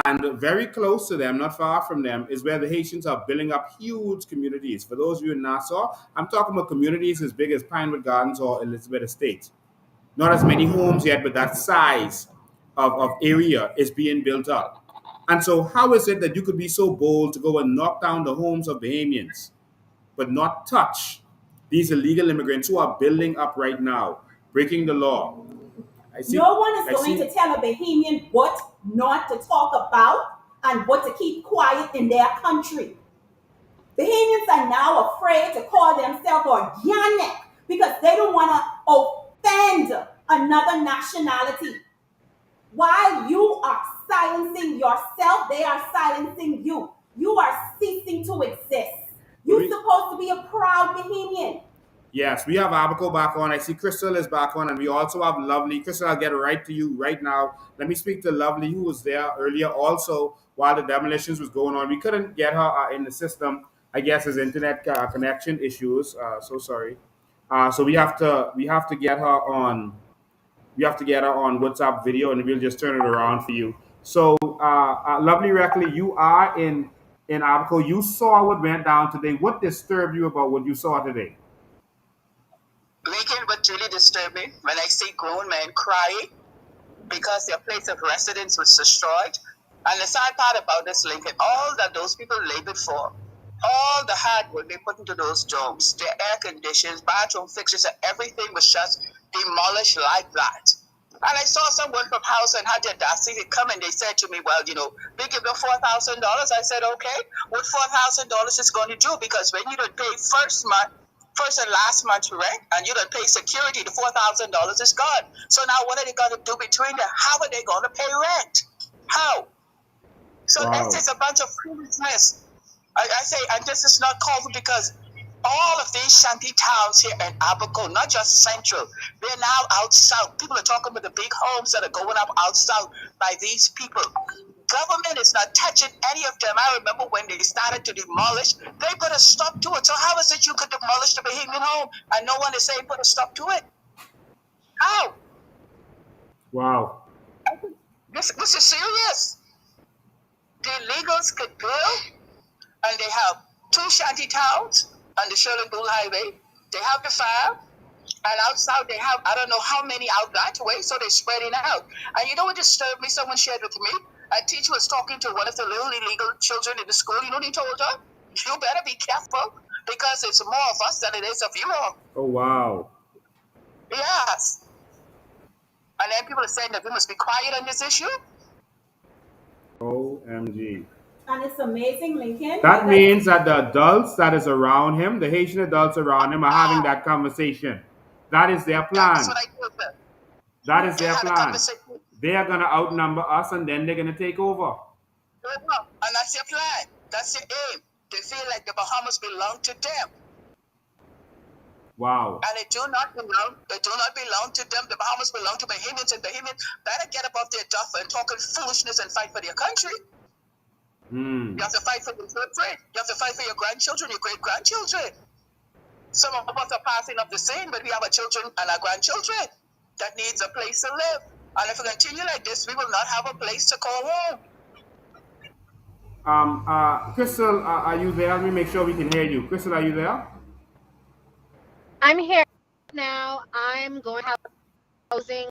S1: and very close to them, not far from them, is where the Haitians are building up huge communities. For those of you in Nassau, I'm talking about communities as big as Pinewood Gardens or Elizabeth Estate. Not as many homes yet, but that size of area is being built up. And so, how is it that you could be so bold to go and knock down the homes of Bahamians, but not touch these illegal immigrants who are building up right now, breaking the law?
S5: No one is going to tell a Bahamian what not to talk about and what to keep quiet in their country. Bahamians are now afraid to call themselves organic because they don't want to offend another nationality. While you are silencing yourself, they are silencing you. You are ceasing to exist. You're supposed to be a proud Bahamian.
S1: Yes, we have Abaco back on. I see Crystal is back on, and we also have Lovely. Crystal, I'll get right to you right now. Let me speak to Lovely, who was there earlier also while the demolitions was going on. We couldn't get her in the system. I guess his internet connection issues. So sorry. So we have to get her on. We have to get her on WhatsApp video, and we'll just turn it around for you. So, Lovely Reckley, you are in Abaco. You saw what went down today. What disturbed you about what you saw today?
S7: Lincoln, what really disturbed me when I see grown men crying because their place of residence was destroyed. And the sad part about this, Lincoln, all that those people labored for, all the hard work they put into those domes, their air conditions, bathroom fixtures, and everything was just demolished like that. And I saw someone from house and had the audacity to come and they said to me, well, we give them $4,000. I said, okay, what $4,000 is going to do? Because when you don't pay first and last month's rent, and you don't pay security, the $4,000 is gone. So now what are they going to do between them? How are they going to pay rent? How? So
S1: Wow.
S7: This is a bunch of foolishness. I say, and this is not called because all of these shanty towns here in Abaco, not just central, they're now out south. People are talking about the big homes that are going up out south by these people. Government is not touching any of them. I remember when they started to demolish, they put a stop to it. So how is it you could demolish the Bahamian home and no one is saying put a stop to it? How?
S1: Wow.
S7: This is serious. The illegals could build, and they have two shanty towns on the Shirley Bull Highway. They have the farm, and out south they have I don't know how many out that way, so they're spreading out. And you know what disturbed me? Someone shared with me. A teacher was talking to one of the little illegal children in the school. You know what he told her? You better be careful because it's more of us than it is of you all.
S1: Oh, wow.
S7: Yes. And then people are saying that we must be quiet on this issue.
S1: OMG.
S5: And it's amazing, Lincoln.
S1: That means that the adults that is around him, the Haitian adults around him, are having that conversation. That is their
S7: That's
S1: plan.
S7: what I told them.
S1: That is
S7: They
S1: their
S7: had a
S1: plan.
S7: conversation.
S1: They are going to outnumber us and then they're going to take over.
S7: And that's their plan. That's their aim. They feel like the Bahamas belong to them.
S1: Wow.
S7: And it do not belong to them. The Bahamas belong to Bahamians, and Bahamians better get above their duff and talking foolishness and fight for their country.
S1: Hmm.
S7: You have to fight for your children. You have to fight for your grandchildren, your great-grandchildren. Some of us are passing up the scene, but we have our children and our grandchildren that needs a place to live. And if we continue like this, we will not have a place to call home.
S1: Crystal, are you there? Let me make sure we can hear you. Crystal, are you there?
S2: I'm here now. I'm going to housing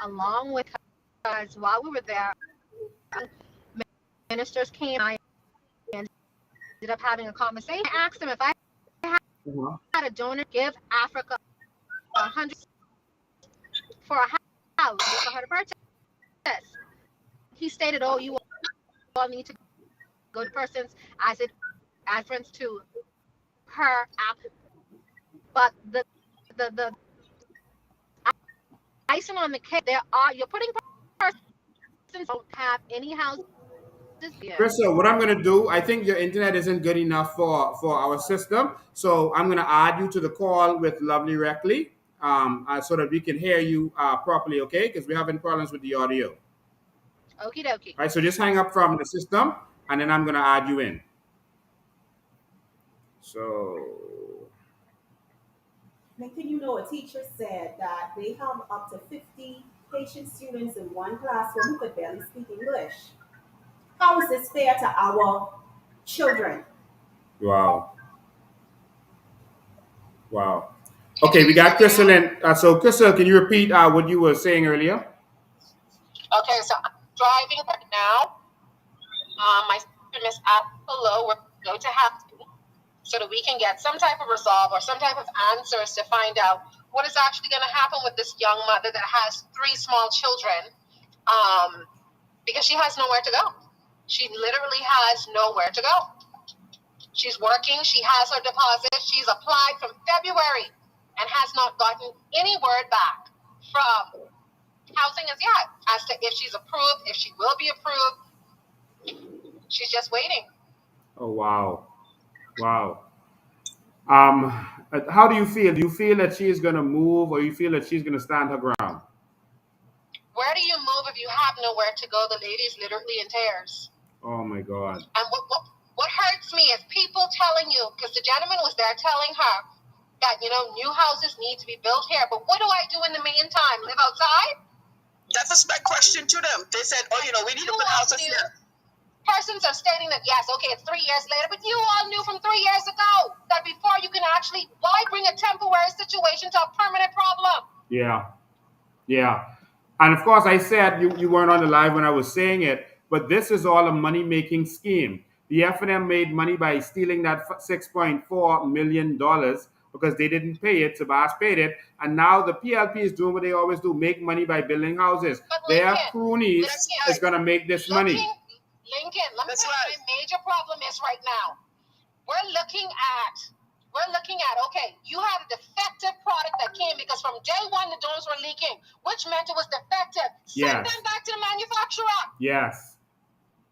S2: along with her because while we were there, ministers came. I ended up having a conversation. I asked him if I had a donor give Africa 100 for a house for her to purchase. He stated, "Oh, you all need to go to persons as it as reference to her app." But the icing on the cake, you're putting persons don't have any houses here.
S1: Crystal, what I'm going to do, I think your internet isn't good enough for our system. So I'm going to add you to the call with Lovely Reckley so that we can hear you properly, okay? Because we're having problems with the audio.
S2: Okie dokie.
S1: All right, so just hang up from the system and then I'm going to add you in. So,
S5: Lincoln, a teacher said that they have up to 50 Haitian students in one classroom who could barely speak English. How is this fair to our children?
S1: wow. Wow. Okay, we got Crystal in. So, Crystal, can you repeat what you were saying earlier?
S2: Okay, so I'm driving right now. My sister, Miss Apollo, we're going to have to so that we can get some type of resolve or some type of answers to find out what is actually going to happen with this young mother that has 3 small children, because she has nowhere to go. She literally has nowhere to go. She's working. She has her deposit. She's applied from February and has not gotten any word back from housing as yet as to if she's approved, if she will be approved. She's just waiting.
S1: Oh, wow. Wow. How do you feel? Do you feel that she is going to move or you feel that she's going to stand her ground?
S2: Where do you move if you have nowhere to go? The lady's literally in tears.
S1: Oh, my God.
S2: And what hurts me is people telling you, because the gentleman was there telling her that, new houses need to be built here. But what do I do in the meantime? Live outside?
S7: That was my question to them. They said, we need to put houses here.
S2: Persons are stating that, yes, okay, it's 3 years later, but you all knew from 3 years ago that before you can actually, why bring a temporary situation to a permanent problem?
S1: Yeah. Yeah. And of course, I said you weren't on the live when I was saying it, but this is all a money-making scheme. The F&M made money by stealing that $6.4 million because they didn't pay it. Sabas paid it. And now the PLP is doing what they always do, make money by building houses. Their cronies is going to make this money.
S2: Lincoln, let me tell you what my major problem is right now. We're looking at, okay, you had a defective product that came because from day one the doors were leaking, which meant it was defective. Send them back to the manufacturer.
S1: Yes.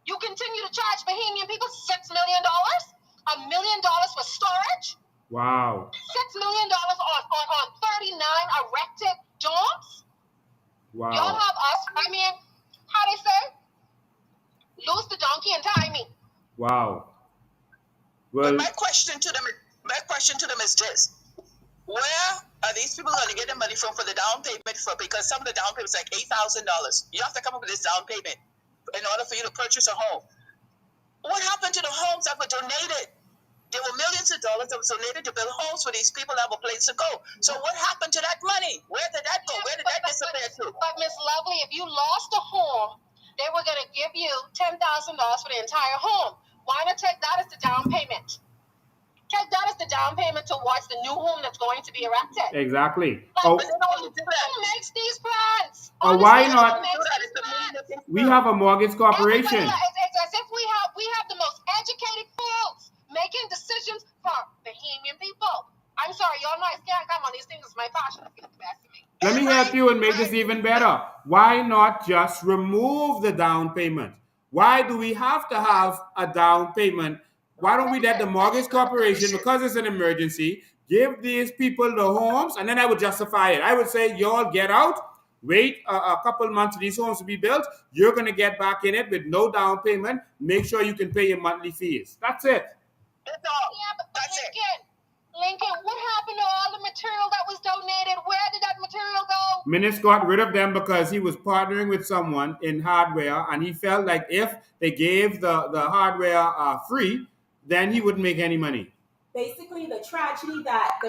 S2: You continue to charge Bahamian people $6 million? $1 million for storage?
S1: Wow.
S2: $6 million on 39 erected dorms?
S1: Wow.
S2: Y'all have us, how they say? Lose the donkey and tie me.
S1: Wow. Well,
S7: but my question to them is this: where are these people going to get the money from for the down payment? Because some of the down payment is like $8,000. You have to come up with this down payment in order for you to purchase a home. What happened to the homes that were donated? There were millions of dollars that was donated to build homes for these people that have a place to go. So what happened to that money? Where did that go? Where did that disappear to?
S2: But Miss Lovely, if you lost a home, they were going to give you $10,000 for the entire home. Why not take that as the down payment? Take that as the down payment towards the new home that's going to be erected.
S1: Exactly.
S2: Who makes these plans?
S1: Oh, why not? We have a mortgage corporation.
S2: It's as if we have the most educated fools making decisions for Bahamian people. I'm sorry, y'all know I can't come on these things. It's my passion.
S1: Let me help you and make this even better. Why not just remove the down payment? Why do we have to have a down payment? Why don't we let the mortgage corporation, because it's an emergency, give these people the homes, and then I would justify it. I would say, y'all get out, wait a couple months for these homes to be built. You're going to get back in it with no down payment. Make sure you can pay your monthly fees. That's it.
S7: That's all. Yeah, but that's Lincoln, what happened to all the material that was donated? Where did that material go?
S1: Minnis got rid of them because he was partnering with someone in hardware, and he felt like if they gave the hardware free, then he wouldn't make any money.
S5: Basically, the tragedy that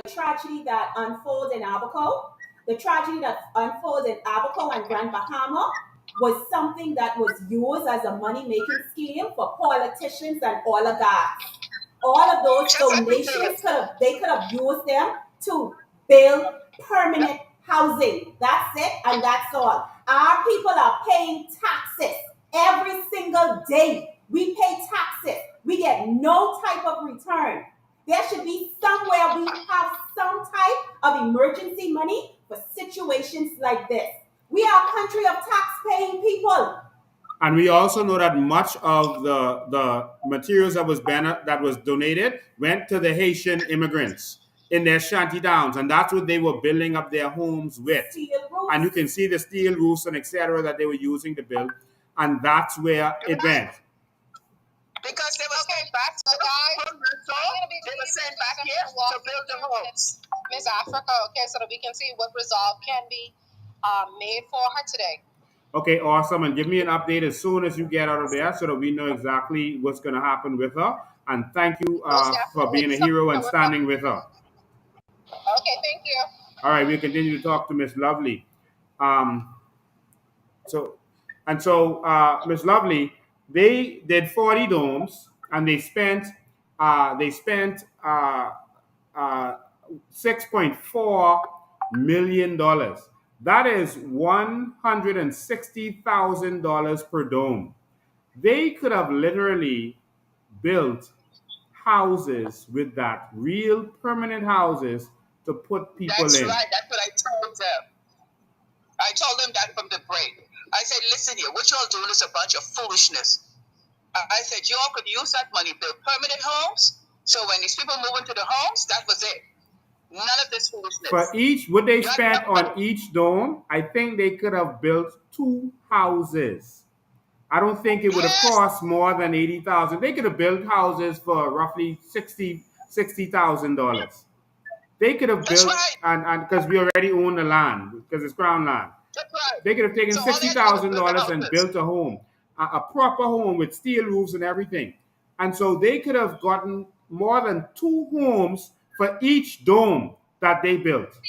S5: unfolded in Abaco, the tragedy that unfolded in Abaco and Grand Bahama was something that was used as a money-making scheme for politicians and oligarchs. All of those donations could have used them to build permanent housing. That's it, and that's all. Our people are paying taxes every single day. We pay taxes. We get no type of return. There should be somewhere we have some type of emergency money for situations like this. We are a country of tax-paying people.
S1: And we also know that much of the materials that was donated went to the Haitian immigrants in their shanty towns, and that's what they were building up their homes with. And you can see the steel roofs and etc. that they were using to build, and that's where it went.
S7: Because they were sent back to they were sent back here to build the homes.
S8: Miss Africa, okay, so that we can see what resolve can be made for her today.
S1: Okay, awesome. And give me an update as soon as you get out of there so that we know exactly what's going to happen with her. And thank you for being a hero and standing with her.
S8: Okay, thank you.
S1: All right, we'll continue to talk to Miss Lovely. So Miss Lovely, they did 40 domes and they spent $6.4 million. That is $160,000 per dome. They could have literally built houses with that, real permanent houses to put people
S7: That's
S1: in.
S7: right. That's what I told them. I told them that from the break. I said, listen here, what y'all doing is a bunch of foolishness. I said, y'all could use that money, build permanent homes. So when these people move into the homes, that was it. None of this foolishness.
S1: For each, what they spent on each dome, I think they could have built 2 houses. I don't think it would have cost more than $80,000. They could have built houses for roughly $60,000. They could have built, and because we already own the land, because it's Crown land.
S7: That's right.
S1: They could have taken $60,000 and built a home, a proper home with steel roofs and everything. And so they could have gotten more than 2 homes for each dome that they built.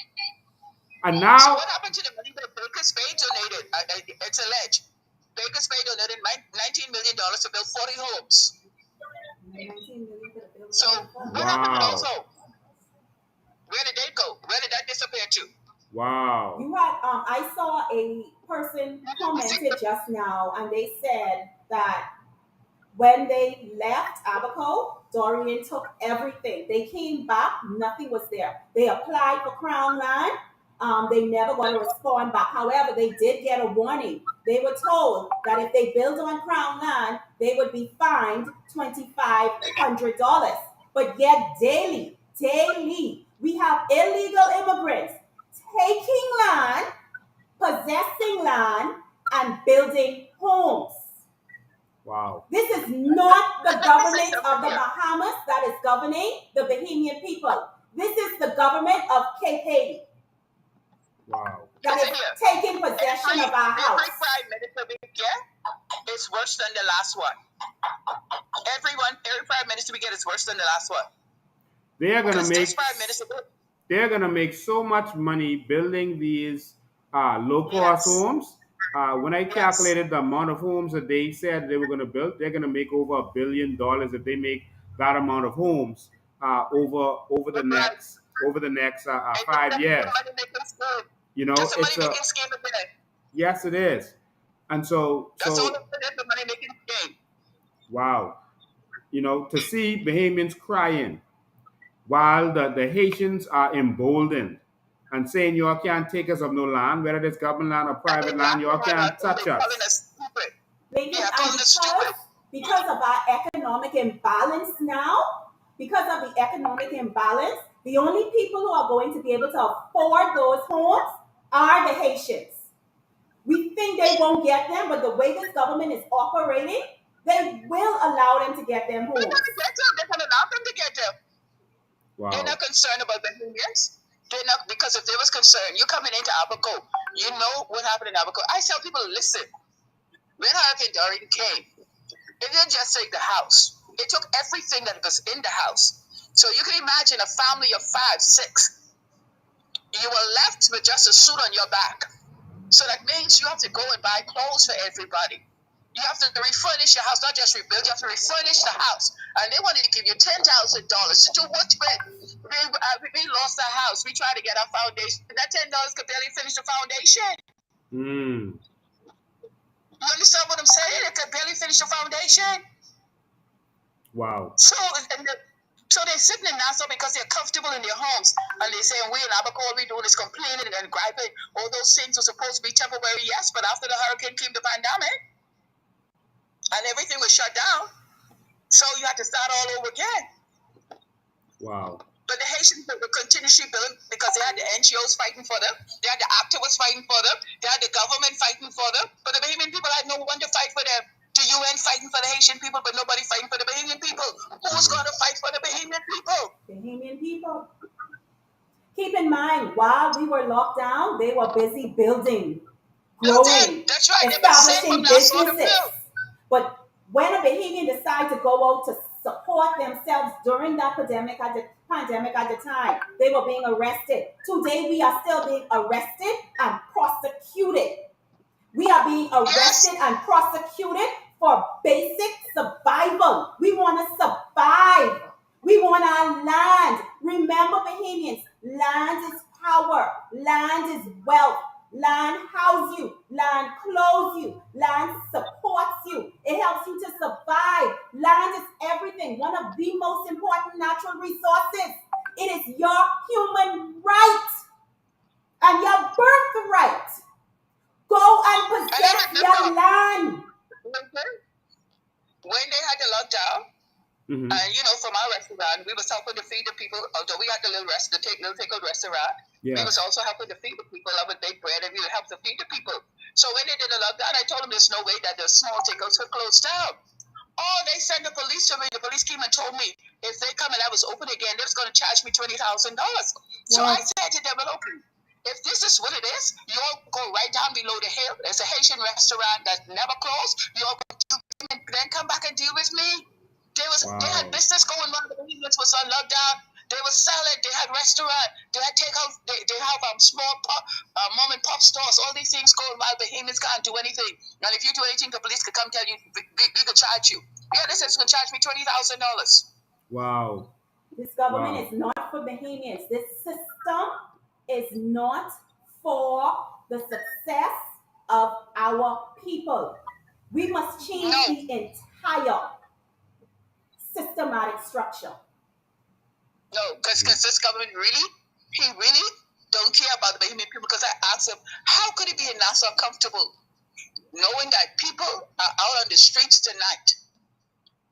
S1: And now,
S7: so what happened to the money that Baker Spade donated? It's alleged. Baker Spade donated $19 million to build 40 homes. So what happened to those homes? Where did they go? Where did that disappear to?
S1: Wow.
S5: You had I saw a person commented just now, and they said that when they left Abaco, Dorian took everything. They came back, nothing was there. They applied for Crown land. They never got a response back. However, they did get a warning. They were told that if they build on Crown land, they would be fined $2,500. But yet daily, we have illegal immigrants taking land, possessing land, and building homes.
S1: Wow.
S5: This is not the government of the Bahamas that is governing the Bahamian people. This is the government of Cape Haiti.
S1: Wow.
S5: That is taking possession of our house.
S7: Every prime minister we get is worse than the last one. Every prime minister we get is worse than the last one.
S1: They're gonna make so much money building these low-cost homes. When I calculated the amount of homes that they said they were going to build, they're going to make over $1 billion if they make that amount of homes over the next 5 years. You know, it's a yes, it is, and so
S7: that's all the money making game.
S1: Wow, you know, to see Bahamians crying while the Haitians are emboldened. and saying you all can't take us of no land, whether it's government land or
S7: And
S1: private
S7: they
S1: land,
S7: laugh
S1: you all
S7: about
S1: can't
S7: us and
S1: touch
S7: they calling
S1: us.
S7: us stupid.
S5: Lincoln,
S7: Yeah,
S5: and
S7: calling us stupid.
S5: because of our economic imbalance now, because of the economic imbalance, the only people who are going to be able to afford those homes are the Haitians. We think they won't get them, but the way this government is operating, they will allow them to get them
S7: They're
S5: homes.
S7: gonna get them. They're gonna allow them to get them. They're
S1: Wow.
S7: not concerned about Bahamians. They're not, because if they was concerned, you coming into Abaco, you know what happened in Abaco. I tell people, listen, when Hurricane Dorian came, it didn't just take the house. It took everything that was in the house. So you can imagine a family of 5, 6. You were left with just a suit on your back. So that means you have to go and buy clothes for everybody. You have to refurnish your house, not just rebuild. You have to refurnish the house, and they wanted to give you $10,000 to do what with? We lost our house. We tried to get our foundation. That $10 could barely finish the foundation.
S1: Mm.
S7: You understand what I'm saying? It could barely finish the foundation.
S1: Wow.
S7: So, so they're sitting in Nassau because they're comfortable in their homes, and they're saying we in Abaco, all we doing is complaining and griping. All those things were supposed to be temporary, yes, but after the hurricane came the pandemic, and everything was shut down. So you had to start all over again.
S1: Wow.
S7: But the Haitians were continuously building because they had the NGOs fighting for them, they had the activists fighting for them, they had the government fighting for them. But the Bahamian people had no one to fight for them. The UN fighting for the Haitian people, but nobody fighting for the Bahamian people. Who's going to fight for the Bahamian people?
S5: Bahamian people. Keep in mind, while we were locked down, they were busy building, growing,
S7: That's right. They've been saying from
S5: establishing
S7: Nassau to
S5: businesses.
S7: build.
S5: But when a Bahamian decided to go out to support themselves during that pandemic at the time, they were being arrested. Today, we are still being arrested and prosecuted. We are being arrested and prosecuted for basic survival. We want to survive. We want our land. Remember, Bahamians, land is power, land is wealth. Land houses you, land clothes you, land supports you. It helps you to survive. Land is everything, one of the most important natural resources. It is your human right and your birthright. Go and possess your land.
S7: When they had the lockdown,
S1: Mm-hmm.
S7: and from our restaurant, we was helping to feed the people. Although we had the little take-out restaurant, we was also helping to feed the people. I would bake bread and we would help to feed the people. So when they did the lockdown, I told them there's no way that the small takeouts would close down. Oh, they sent the police to me. The police came and told me if they come and I was open again, they was going to charge me $20,000. So I said to them, okay, if this is what it is, you all go right down below the hill. There's a Haitian restaurant that never closed. You all go and then come back and deal with me. They had business going on. The Bahamians was on lockdown. They were selling. They had restaurant. They had takeout. They have small mom and pop stores. All these things going while Bahamians can't do anything. And if you do anything, the police could come tell you we could charge you. Yeah, this is going to charge me $20,000.
S1: Wow.
S5: This government is not for Bahamians. This system is not for the success of our people. We must change the entire systematic structure.
S7: No, because this government he really don't care about the Bahamian people. Because I asked him, how could it be in Nassau comfortable knowing that people are out on the streets tonight,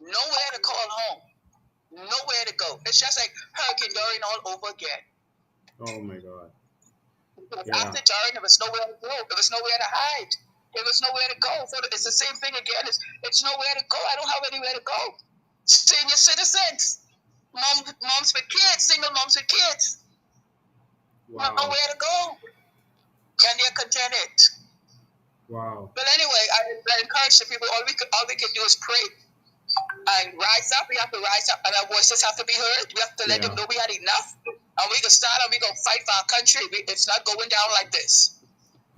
S7: nowhere to call home, nowhere to go? It's just like Hurricane Dorian all over again.
S1: Oh my God.
S7: After Dorian, there was nowhere to go. There was nowhere to hide. There was nowhere to go. So it's the same thing again. It's nowhere to go. I don't have anywhere to go. Senior citizens, moms with kids, single moms with kids.
S1: Wow.
S7: Nowhere to go. And they're contented.
S1: Wow.
S7: But anyway, I encourage the people, all we can do is pray and rise up. We have to rise up and our voices have to be heard. We have to let them know we had enough. And we can start and we're going to fight for our country. It's not going down like this.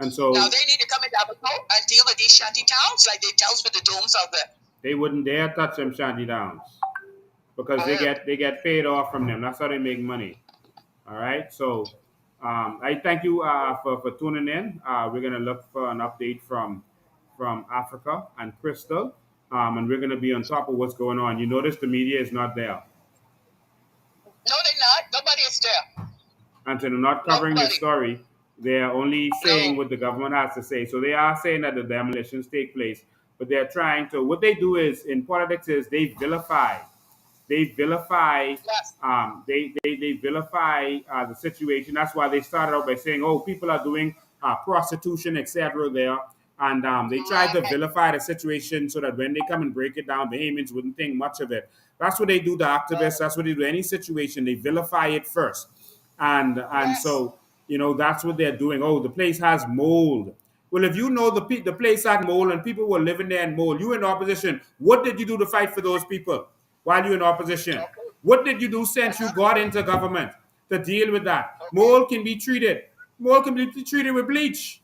S1: And so
S7: now they need to come into Abaco and deal with these shanty towns like they towns with the domes out there.
S1: They wouldn't dare touch them shanty downs because they get paid off from them. That's how they make money. All right. So I thank you for tuning in. We're gonna look for an update from Africa and Crystal, and we're gonna be on top of what's going on. You notice the media is not there.
S7: No, they're not. Nobody is there.
S1: And so they're not covering the
S8: Nobody.
S1: story. They're only saying
S8: No.
S1: what the government has to say. So they are saying that the demolitions take place, but they're trying to. What they do is in politics is they vilify
S8: Yes.
S1: they vilify the situation. That's why they started out by saying, "Oh, people are doing prostitution, etc." There, and they tried to
S8: Right.
S1: vilify the situation so that when they come and break it down, Bahamians wouldn't think much of it. That's what they do to activists. That's what they do any situation. They vilify it first, and
S8: Yes.
S1: so that's what they're doing. Oh, the place has mold. Well, if you know the place had mold and people were living there in mold, you in opposition. What did you do to fight for those people while you're in opposition?
S8: Okay.
S1: What did you do since you
S8: Uh-huh.
S1: got into government to deal with that?
S8: Okay.
S1: Mold can be treated. Mold can be treated with bleach.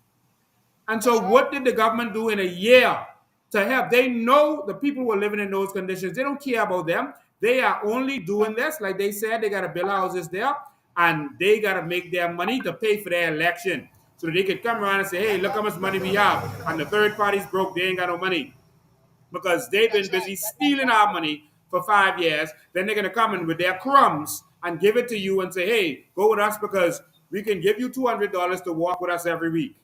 S1: And so,
S8: That's right.
S1: what did the government do in a year to help? They know the people who are living in those conditions. They don't care about them. They are only doing this, like they said, they got to build houses there and they got to make their money to pay for their election so that they could come around and say, hey, look how much money we have. And the third party's broke, they ain't got no money because they've been
S8: That's
S1: busy
S8: right.
S1: stealing our money for 5 years. Then they're going to come in with their crumbs and give it to you and say, hey, go with us because we can give you $200 to walk with us every week.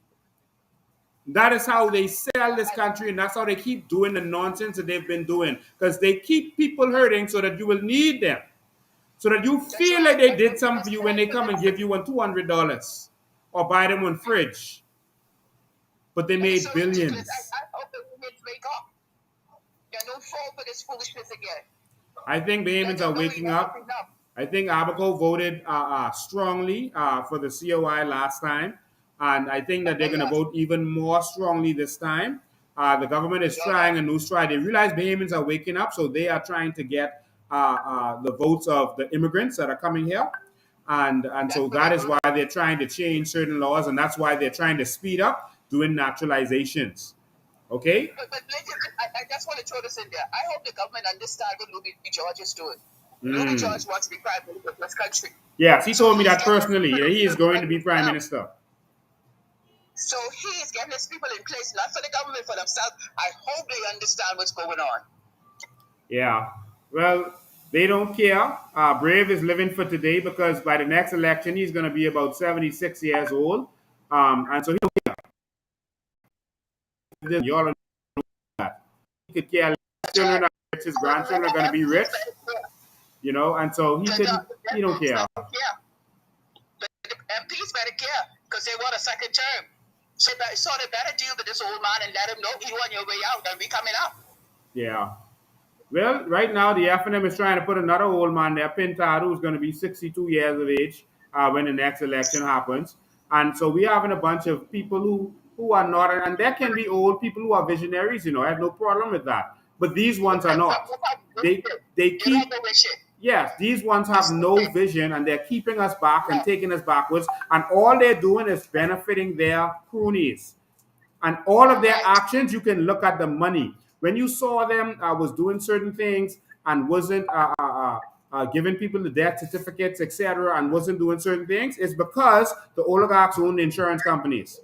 S1: That is how they sell this country, and that's how they keep doing the nonsense that they've been doing. Because they keep people hurting so that you will need them. So that you
S8: That's
S1: feel like
S8: right.
S1: they
S8: And
S1: did something for
S8: that's
S1: you when they come and
S8: confidence.
S1: give you one $200 or buy them one fridge. But they
S8: And it's
S1: made
S8: so ridiculous.
S1: billions.
S8: I hope the women wake up. There no fall for this foolishness again.
S1: I think Bahamians
S8: They
S1: are
S8: know
S1: waking
S8: enough is
S1: up.
S8: enough.
S1: I think Abaco voted strongly for the COI last time, and I think that they're
S8: Oh
S1: going to
S8: yes.
S1: vote even more strongly this time. The government is
S8: Oh yes.
S1: trying a new stride. They realize Bahamians are waking up, so they are trying to get the votes of the immigrants that are coming here, and
S8: That's
S1: so
S8: what they're
S1: that is why
S8: doing.
S1: they're trying to change certain laws, and that's why they're trying to speed up doing naturalizations. Okay.
S8: But ladies, I just want to throw this in there. I hope the government understands what Louis George is doing. Louis
S1: Mm.
S8: George wants to be prime minister of this country.
S1: Yes, he
S8: So
S1: told me
S8: he's
S1: that
S8: getting his
S1: personally.
S8: people in
S1: He is
S8: place
S1: going to
S8: right
S1: be prime
S8: now.
S1: minister.
S8: So he is getting his people in place, not for the government, for themselves. I hope they understand what's going on.
S1: Yeah. Well, they don't care. Brave is living for today because by the next election, he's going to be about 76 years old. And so he don't care. You all know that. He could care less. His
S8: That's
S1: children
S8: right.
S1: are rich, his
S8: So
S1: grandchildren are going to be
S8: MPs
S1: rich,
S8: better care.
S1: and so
S8: The
S1: he don't
S8: MPs
S1: care.
S8: better care. The MPs better care because they want a second term. So they better deal with this old man and let him know you on your way out and we coming up.
S1: Yeah. Well, right now, the FNM is trying to put another old man there, Pintado, who's going to be 62 years of age when the next election happens. And so we're having a bunch of people who are not, and there can be old people who are visionaries, I have no problem with that. But these ones are not. They
S8: You don't
S1: keep,
S8: go with shit.
S1: yes, these ones
S8: You
S1: have no
S8: stupid.
S1: vision and they're keeping us back and
S8: Yeah.
S1: taking us backwards. And all they're doing is benefiting their cronies. And all of
S8: All
S1: their
S8: right.
S1: actions, you can look at the money. When you saw them was doing certain things and wasn't giving people the death certificates, etc., and wasn't doing certain things, it's because the oligarchs own the insurance companies.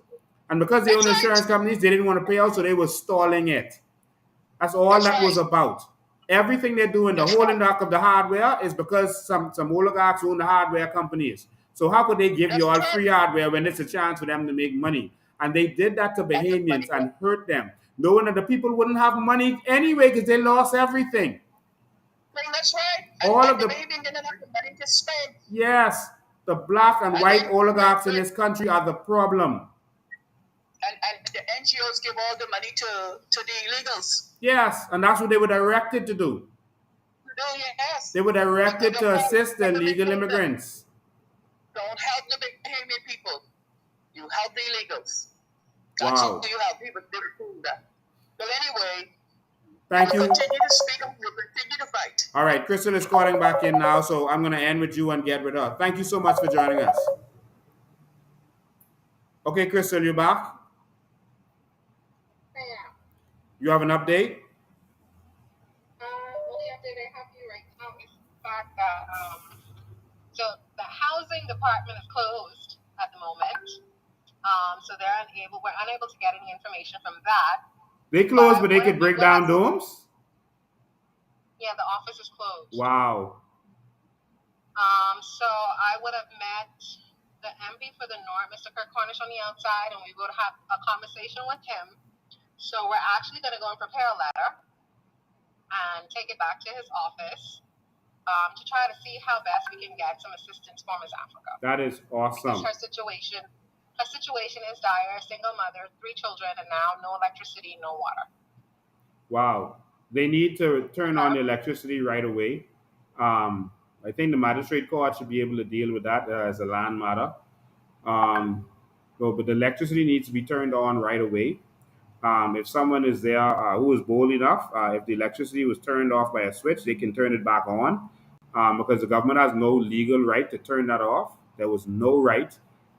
S1: And because they own
S8: That's
S1: the
S8: right.
S1: insurance companies, they didn't want to pay out, so they were stalling it. That's all
S8: That's
S1: that was
S8: right.
S1: about. Everything they're doing, the
S8: That's
S1: holding
S8: right.
S1: back of the hardware, is because some oligarchs own the hardware companies. So how could they give you
S8: That's
S1: all
S8: right.
S1: free hardware when it's a chance for them to make money? And they did that to
S8: That's
S1: Bahamians
S8: funny.
S1: and hurt them, knowing that the people wouldn't have money anyway because they lost everything.
S8: That's right.
S1: All
S8: And
S1: of
S8: the
S1: the
S8: baby didn't have the money to spend.
S1: yes, the black and
S8: And
S1: white
S8: then
S1: oligarchs in this country are the problem.
S8: and the NGOs give all the money to the illegals.
S1: Yes, and that's what they were directed to do.
S8: Oh yes.
S1: They were
S8: But
S1: directed
S8: don't
S1: to
S8: help
S1: assist the
S8: the
S1: illegal
S8: Bahamian.
S1: immigrants.
S8: Don't help the Bahamian people. You help the illegals. That's who
S1: Wow.
S8: you help. People didn't do that. But anyway, we
S1: Thank
S8: will
S1: you.
S8: continue to speak and we will continue to fight.
S1: All right, Crystal is calling back in now, so I'm going to end with you and get with her. Thank you so much for joining us. Okay, Crystal, you back?
S8: Yeah.
S1: You have an update?
S8: Only update I have for you right now is the fact that so the housing department is closed at the moment. So we're unable to get any information from that.
S1: They closed, but they
S8: But
S1: could break down domes?
S8: yeah, the office is closed.
S1: Wow.
S8: So I would have met the MP for the North, Mr. Kirk Cornish, on the outside, and we will have a conversation with him. So we're actually going to go and prepare a letter and take it back to his office to try to see how best we can get some assistance for Miss Africa.
S1: That is
S8: Because
S1: awesome.
S8: her situation is dire. Single mother, 3 children, and now no electricity, no water.
S1: Wow. They need to turn on the electricity right away. I think the magistrate court should be able to deal with that as a land matter. But the electricity needs to be turned on right away. If someone is there who is bold enough, if the electricity was turned off by a switch, they can turn it back on because the government has no legal right to turn that off. There was no right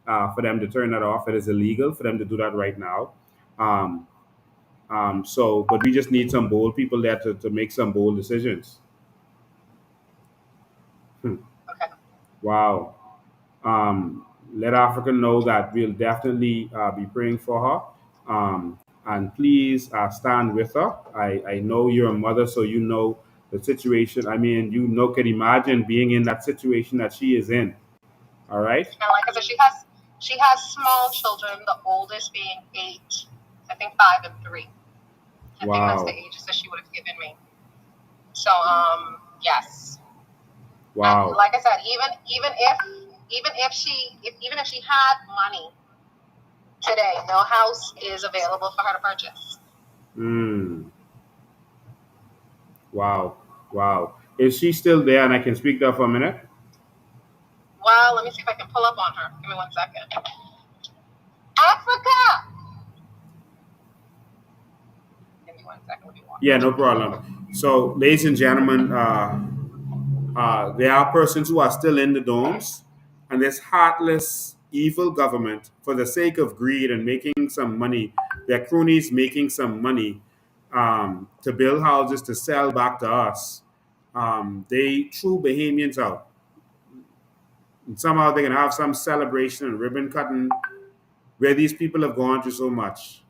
S1: for them to turn that off. It is illegal for them to do that right now. Um, but we just need some bold people there to make some bold decisions. Hmm.
S8: Okay.
S1: Wow. Let Africa know that we'll definitely be praying for her. And please stand with her. I know you're a mother, so you know the situation. I mean, can imagine being in that situation that she is in. All right.
S8: And like I said, she has small children. The oldest being 8, I think 5 and 3. I think that's the ages that she would have given me. So yes.
S1: Wow.
S8: And like I said, even if she had money today, no house is available for her to purchase.
S1: Wow. Wow. Is she still there and I can speak to her for a minute?
S8: Well, let me see if I can pull up on her. Give me 1 second. Africa! Give me 1 second.
S1: Yeah, no problem. So, ladies and gentlemen, there are persons who are still in the domes, and this heartless, evil government, for the sake of greed and making some money, their cronies making some money to build houses to sell back to us. They threw Bahamians out. And somehow they can have some celebration and ribbon cutting where these people have gone through so much.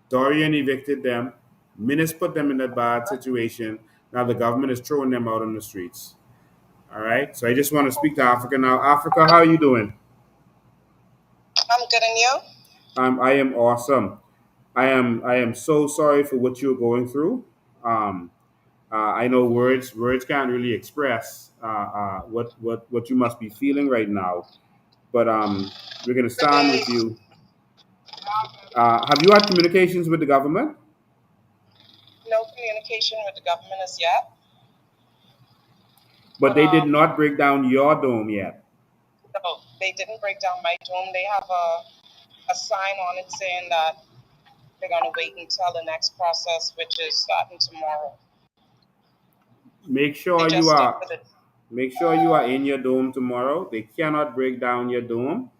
S1: Dorian evicted them. Minutes put them in that bad situation. Now the government is throwing them out on the streets. All right. So I just want to speak to Africa now. Africa, how are you doing?
S7: I'm good, and you?
S1: I am awesome. I am so sorry for what you're going through. I know words can't really express what you must be feeling right now. But we're gonna stand with you. Have you had communications with the government?
S7: No communication with the government as yet.
S1: But they did not break down your dome yet.
S7: No, they didn't break down my dome. They have a sign on it saying that they're going to wait until the next process, which is starting tomorrow.
S1: Make sure you are in your dome tomorrow. They cannot break down your dome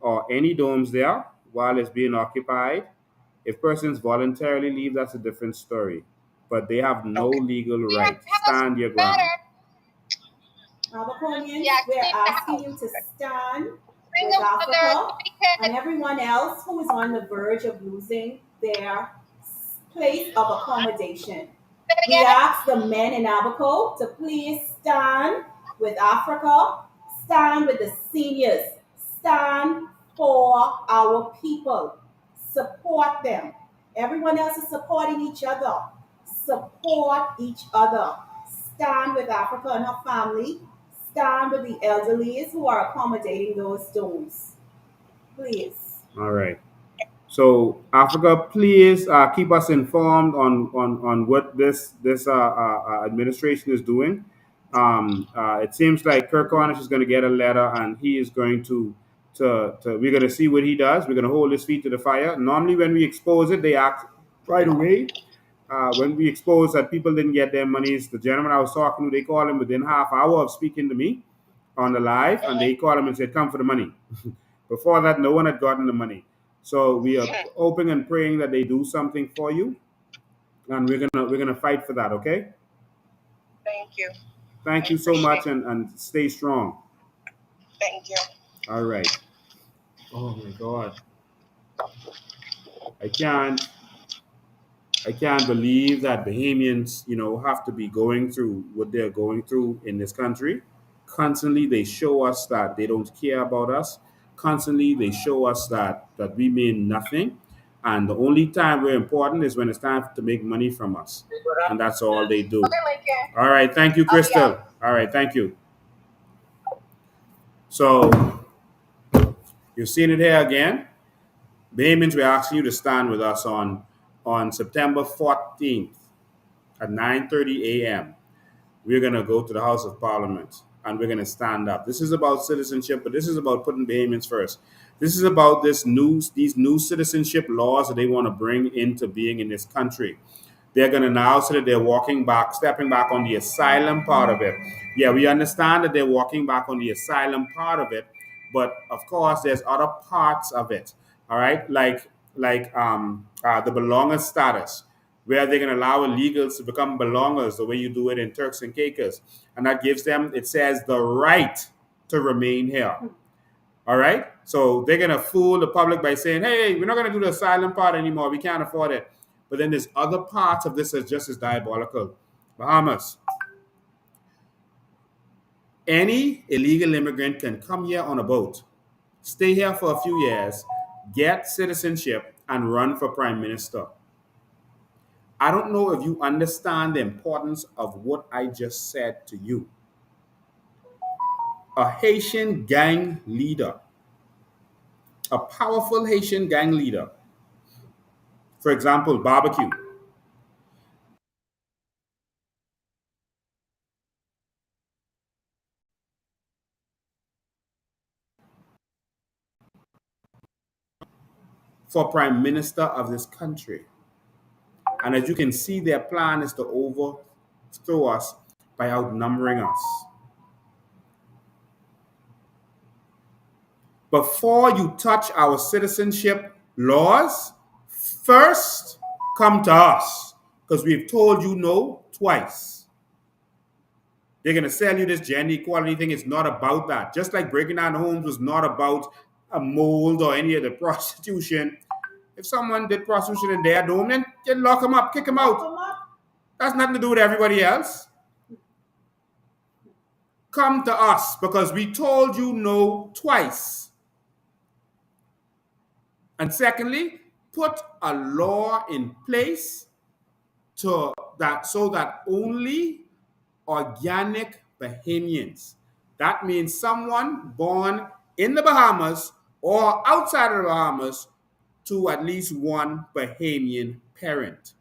S1: or any domes there while it's being occupied. If persons voluntarily leave, that's a different story. But they have no legal right. Stand your ground.
S5: Abaconians, we're asking you to stand with Africa and everyone else who is on the verge of losing their place of accommodation. We ask the men in Abaco to please stand with Africa, stand with the seniors, stand for our people, support them. Everyone else is supporting each other. Support each other. Stand with Africa and her family. Stand with the elderlies who are accommodating those domes. Please.
S1: All right. So Africa, please keep us informed on what this administration is doing. It seems like Kirk Cornish is going to get a letter, and he is going to we're going to see what he does. We're going to hold his feet to the fire. Normally, when we expose it, they act right away. When we expose that people didn't get their monies, the gentleman I was talking to, they called him within half hour of speaking to me on the live, and they called him and said, "Come for the money." Before that, no one had gotten the money. So we are hoping and praying that they do something for you, and we're gonna fight for that. Okay.
S7: Thank you.
S1: Thank you so much, and stay strong.
S7: Thank you.
S1: All right. Oh my God. I can't believe that Bahamians, have to be going through what they're going through in this country. Constantly, they show us that they don't care about us. constantly they show us that we mean nothing, and the only time we're important is when it's time to make money from us, and that's all they do.
S8: Okay, Lincoln.
S1: All right, thank you,
S8: I'll be
S1: Crystal.
S8: out.
S1: All right, thank you. So you've seen it here again. Bahamians, we're asking you to stand with us on September 14th at 9:30 a.m. We're going to go to the House of Parliament and we're going to stand up. This is about citizenship, but this is about putting Bahamians first. This is about these new citizenship laws that they want to bring into being in this country. They're going to now say that they're stepping back on the asylum part of it. Yeah, we understand that they're walking back on the asylum part of it, but of course, there's other parts of it. All right, the belonger status, where they're going to allow illegals to become belongers, the way you do it in Turks and Caicos, and that gives them, it says, the right to remain here. All right, so they're going to fool the public by saying, "Hey, we're not going to do the asylum part anymore. We can't afford it." But then there's other parts of this that's just as diabolical. Bahamas. Any illegal immigrant can come here on a boat, stay here for a few years, get citizenship, and run for prime minister. I don't know if you understand the importance of what I just said to you. A Haitian gang leader, a powerful Haitian gang leader, for example, Barbecue, for prime minister of this country. And as you can see, their plan is to overthrow us by outnumbering us. Before you touch our citizenship laws, first come to us, because we've told you no twice. They're going to sell you this gender equality thing. It's not about that. Just like breaking down homes was not about a mold or any of the prostitution. If someone did prostitution in their home, then you lock them up, kick them out. That's nothing to do with everybody else. Come to us because we told you no twice. And secondly, put a law in place so that only organic Bahamians, that means someone born in the Bahamas or outside of the Bahamas, to at least one Bahamian parent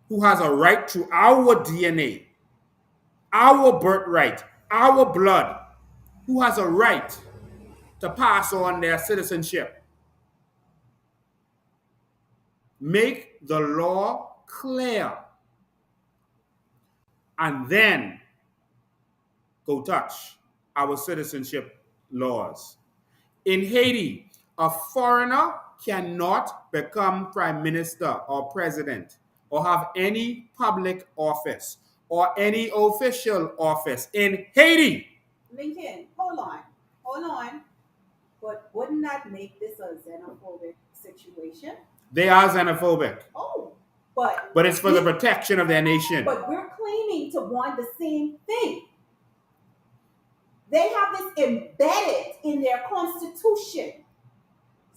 S1: who has a right to our DNA, our birthright, our blood, who has a right to pass on their citizenship. Make the law clear and then go touch our citizenship laws. In Haiti, a foreigner cannot become prime minister or president or have any public office or any official office in Haiti.
S5: Lincoln, hold on. But wouldn't that make this a xenophobic situation?
S1: They are xenophobic,
S5: Oh,
S1: but it's for the protection of their nation.
S5: but we're claiming to want the same thing. They have this embedded in their constitution.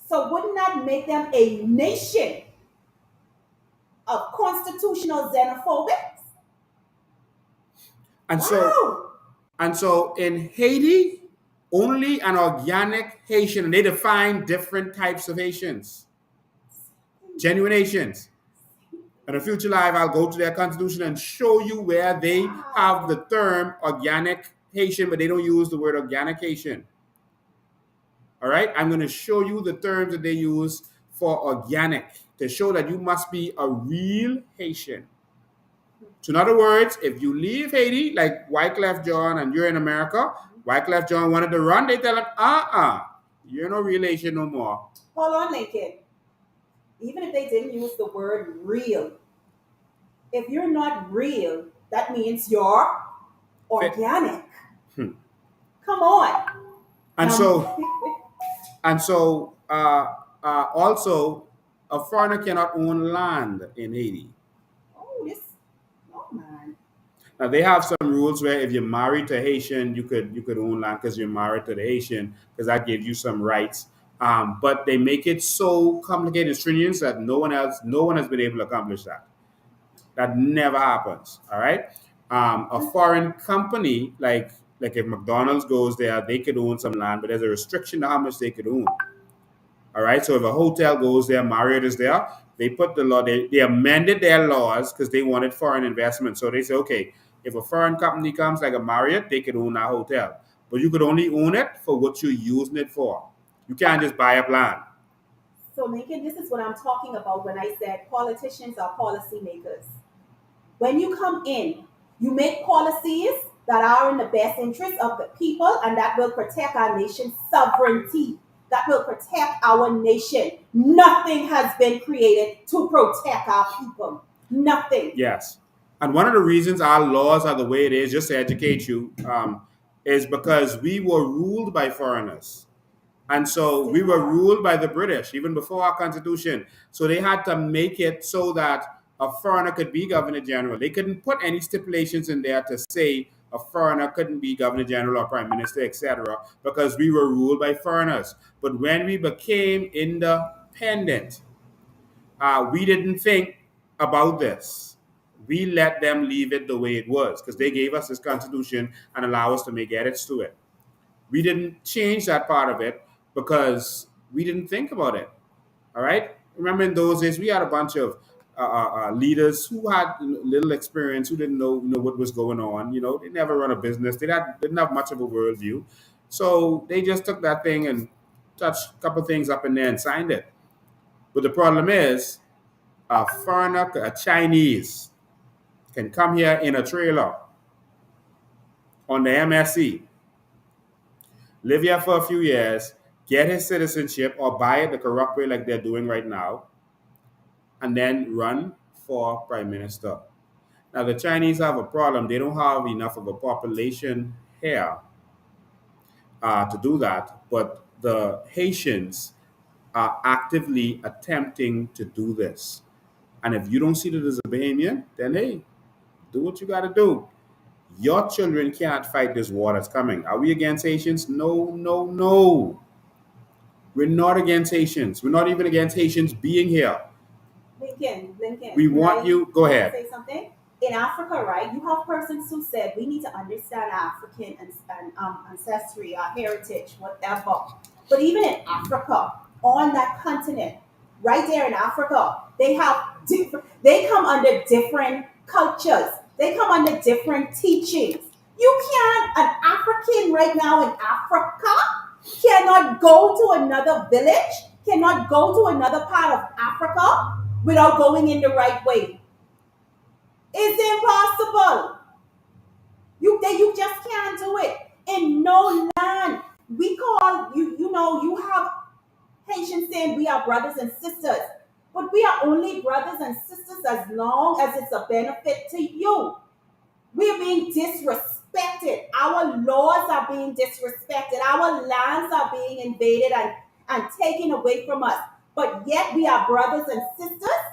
S5: So wouldn't that make them a nation of constitutional xenophobics?
S1: And
S5: Wow.
S1: so in Haiti, only an organic Haitian, and they define different types of Haitians, genuine Haitians. In a future live, I'll go to their constitution and show you where they have the term organic Haitian, but they don't use the word organic Haitian. All right, I'm going to show you the terms that they use for organic to show that you must be a real Haitian. So in other words, if you leave Haiti, like Wyclef John, and you're in America, Wyclef John wanted to run, they tell him, you're no real Haitian no more.
S5: Hold on, Lincoln. Even if they didn't use the word real, if you're not real, that means you're organic. Come on.
S1: And so also, a foreigner cannot own land in Haiti.
S5: Oh man.
S1: Now they have some rules where if you're married to Haitian, you could own land because you're married to the Haitian because that gives you some rights. But they make it so complicated and strenuous that no one has been able to accomplish that. That never happens. All right. A foreign company like if McDonald's goes there, they could own some land, but there's a restriction to how much they could own. All right. So if a hotel goes there, Marriott is there, they put the law, they amended their laws because they wanted foreign investment. So they say, okay, if a foreign company comes like a Marriott, they could own that hotel. But you could only own it for what you're using it for. You can't just buy up land.
S5: So, Lincoln, this is what I'm talking about when I said politicians are policymakers. When you come in, you make policies that are in the best interest of the people and that will protect our nation's sovereignty, that will protect our nation. Nothing has been created to protect our people. Nothing.
S1: Yes. And one of the reasons our laws are the way it is, just to educate you, is because we were ruled by foreigners. And so we
S5: Still
S1: were
S5: are.
S1: ruled by the British even before our constitution. So they had to make it so that a foreigner could be governor general. They couldn't put any stipulations in there to say a foreigner couldn't be governor general or prime minister, etc., because we were ruled by foreigners. But when we became independent, we didn't think about this. We let them leave it the way it was because they gave us this constitution and allow us to make edits to it. We didn't change that part of it because we didn't think about it. All right. Remember in those days, we had a bunch of leaders who had little experience, who didn't know what was going on. They never run a business. Didn't have much of a worldview. So they just took that thing and touched a couple things up in there and signed it. But the problem is, a foreigner, a Chinese, can come here in a trailer on the MSC, live here for a few years, get his citizenship or buy it the corrupt way like they're doing right now, and then run for prime minister. Now, the Chinese have a problem. They don't have enough of a population here to do that, but the Haitians are actively attempting to do this. And if you don't see it as a Bahamian, then hey, do what you got to do. Your children can't fight this war that's coming. Are we against Haitians? No, no, no. We're not against Haitians. We're not even against Haitians being here.
S5: Lincoln,
S1: We want you. Go
S5: can I
S1: ahead.
S5: say something? In Africa, right, you have persons who said we need to understand African and ancestry, our heritage, whatever. But even in Africa, on that continent, right there in Africa, they have different. They come under different cultures. They come under different teachings. You can't. An African right now in Africa cannot go to another village, cannot go to another part of Africa without going in the right way. It's impossible. You just can't do it. In no land. We call you have Haitians saying we are brothers and sisters. But we are only brothers and sisters as long as it's a benefit to you. We're being disrespected. Our laws are being disrespected. Our lands are being invaded and taken away from us. But yet we are brothers and sisters.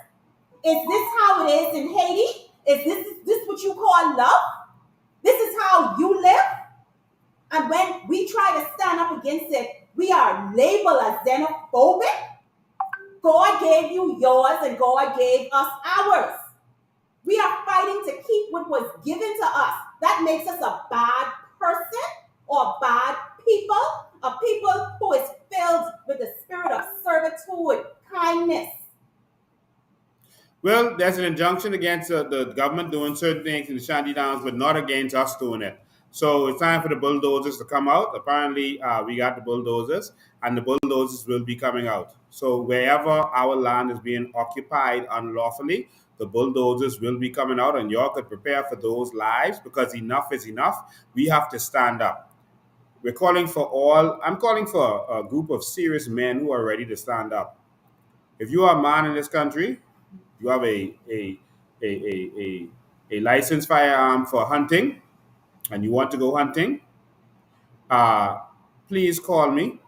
S5: Is this how it is in Haiti? Is this what you call love? This is how you live? And when we try to stand up against it, we are labeled as xenophobic. God gave you yours and God gave us ours. We are fighting to keep what was given to us. That makes us a bad person or bad people, a people who is filled with the spirit of servitude, kindness.
S1: Well, there's an injunction against the government doing certain things in the Shanty Downs, but not against us doing it. So it's time for the bulldozers to come out. Apparently, we got the bulldozers, and the bulldozers will be coming out. So wherever our land is being occupied unlawfully, the bulldozers will be coming out, and y'all could prepare for those lives because enough is enough. We have to stand up. I'm calling for a group of serious men who are ready to stand up. If you are a man in this country, you have a licensed firearm for hunting, and you want to go hunting, uh, please call me.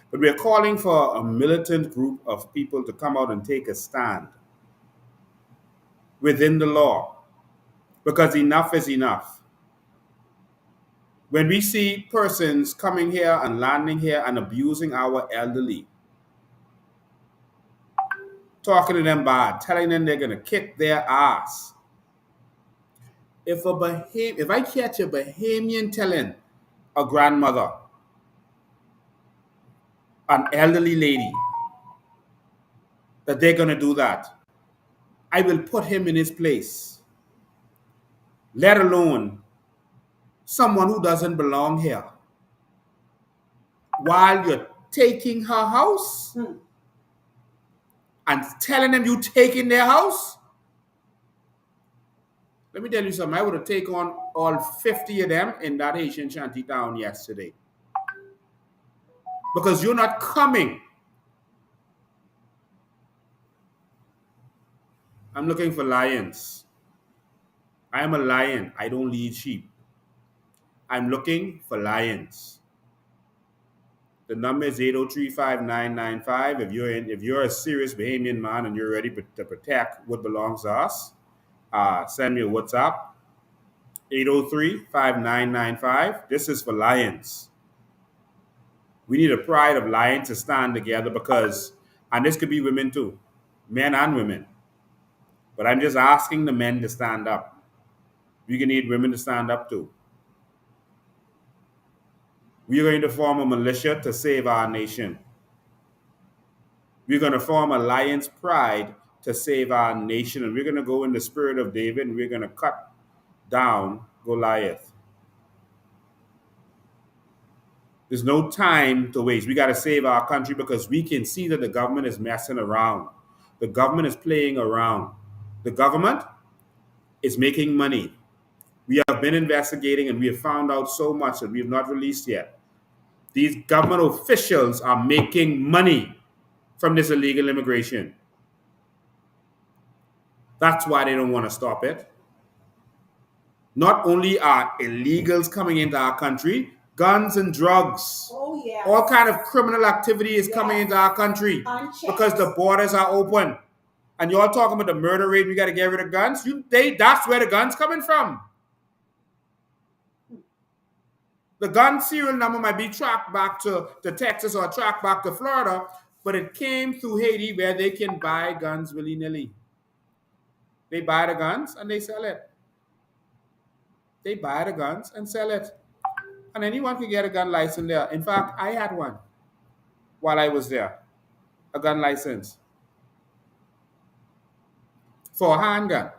S1: But we're calling for a militant group of people to come out and take a stand within the law. because enough is enough. When we see persons coming here and landing here and abusing our elderly, talking to them bad, telling them they're going to kick their ass. If I catch a Bahamian telling a grandmother, an elderly lady, that they're going to do that, I will put him in his place, let alone someone who doesn't belong here. While you're taking her house and telling them you taking their house, let me tell you something. I would have taken on all 50 of them in that Haitian shanty town yesterday. Because you're not coming. I'm looking for lions. I am a lion. I don't lead sheep. I'm looking for lions. The number is 803-5995. If you're a serious Bahamian man and you're ready to protect what belongs to us, send me a WhatsApp. 803-5995. This is for lions. We need a pride of lions to stand together because, and this could be women too, men and women. But I'm just asking the men to stand up. We can need women to stand up too. We are going to form a militia to save our nation. We're going to form a lion's pride to save our nation. And we're going to go in the spirit of David and we're going to cut down Goliath. There's no time to waste. We got to save our country because we can see that the government is messing around. The government is playing around. The government is making money. We have been investigating and we have found out so much that we have not released yet. These government officials are making money from this illegal immigration. That's why they don't want to stop it. Not only are illegals coming into our country, guns and drugs.
S5: Oh, yeah.
S1: All kind of criminal activity is coming into our country because the borders are open. And y'all talking about the murder rate, we got to get rid of guns. That's where the guns coming from. The gun serial number might be tracked back to Texas or tracked back to Florida, but it came through Haiti where they can buy guns willy-nilly. They buy the guns and they sell it. They buy the guns and sell it. And anyone can get a gun license there. In fact, I had one while I was there, a gun license for a handgun.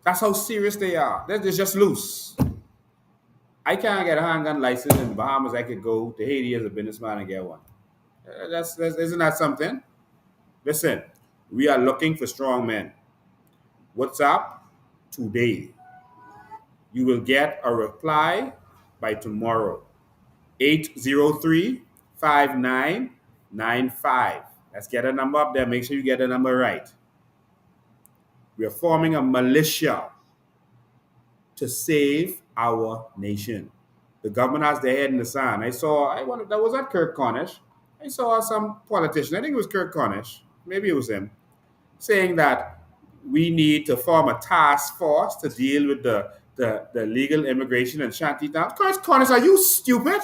S1: That's how serious they are. They're just loose. I can't get a handgun license in the Bahamas. I could go to Haiti as a businessman and get one. Isn't that something? Listen, we are looking for strong men. What's up? Today. You will get a reply by tomorrow. 803-5995. Let's get a number up there. Make sure you get the number right. We are forming a militia to save our nation. The government has their head in the sand. That was at Kirk Cornish. I saw some politician, I think it was Kirk Cornish, maybe it was him, saying that we need to form a task force to deal with the legal immigration and shanty towns. Kirk Cornish, are you stupid?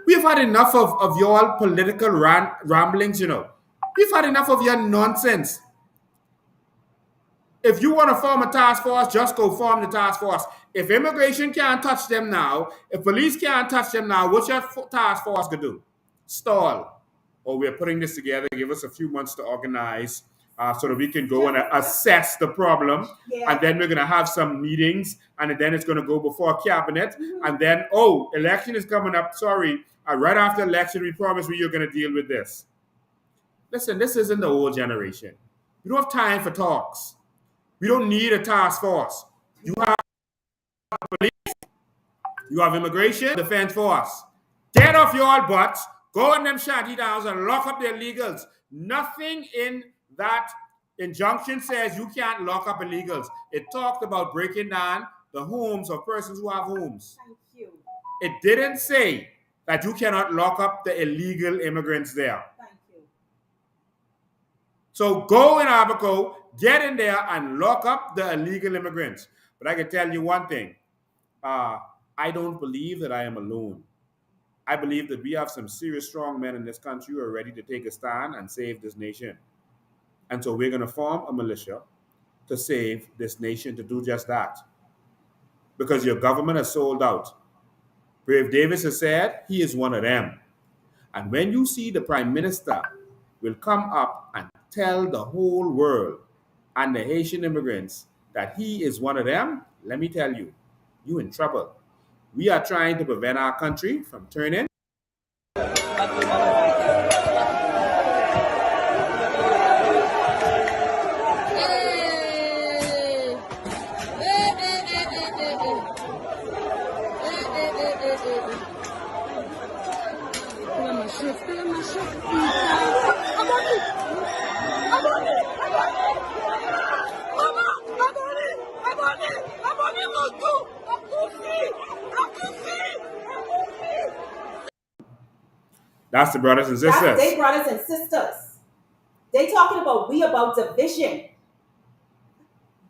S1: We have had enough of your political ramblings, you know. We've had enough of your nonsense. If you want to form a task force, just go form the task force. If immigration can't touch them now, if police can't touch them now, what's your task force going to do? Stall. Or we're putting this together. Give us a few months to organize so that we can go and assess the problem. Yeah. And then we're going to have some meetings. And then it's going to go before cabinet. Mm-hmm. And then, election is coming up. Sorry. Right after election, we promise you're going to deal with this. Listen, this isn't the old generation. We don't have time for talks. We don't need a task force. You have police, you have immigration, defense force. Get off your butts, go in them shanty towns and lock up their illegals. Nothing in that injunction says you can't lock up illegals. It talked about breaking down the homes of persons who have homes.
S5: Thank you.
S1: It didn't say that you cannot lock up the illegal immigrants there.
S5: Thank you.
S1: So go in Abaco, get in there and lock up the illegal immigrants. But I can tell you one thing. I don't believe that I am alone. I believe that we have some serious strong men in this country who are ready to take a stand and save this nation. And so we're going to form a militia to save this nation, to do just that. Because your government has sold out. Brave Davis has said he is one of them. And when you see the prime minister will come up and tell the whole world and the Haitian immigrants that he is one of them, let me tell you, you're in trouble. We are trying to prevent our country from turning. That's the brothers and sisters.
S5: That's they brothers and sisters. They talking about we about division.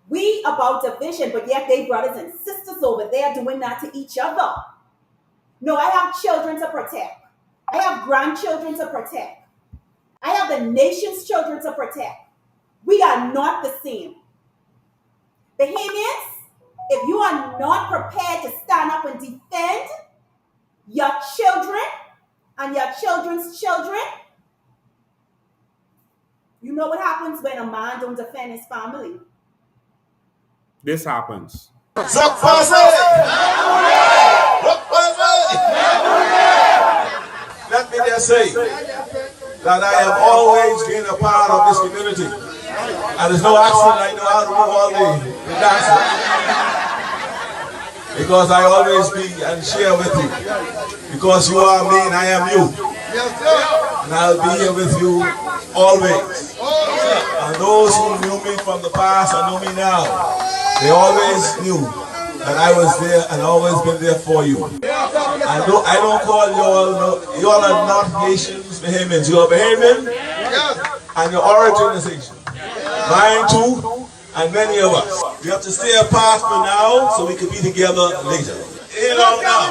S5: We about division, but yet they brothers and sisters over there doing that to each other. No, I have children to protect. I have grandchildren to protect. I have the nation's children to protect. We are not the same. Bahamians, if you are not prepared to stand up and defend your children and your children's children, you know what happens when a man don't defend his family?
S1: This happens.
S9: Let me just say that I have always been a part of this community. And there's no accident I know how to move all the dancing. Because I always be and share with you. Because you are me and I am you. And I'll be here with you always. And those who knew me from the past and know me now, they always knew that I was there and always been there for you. I don't call you all are not Haitians, Bahamians. You are Bahamian and your origin is Haitian. Mine too, and many of us. We have to stay apart for now so we can be together later. You know now.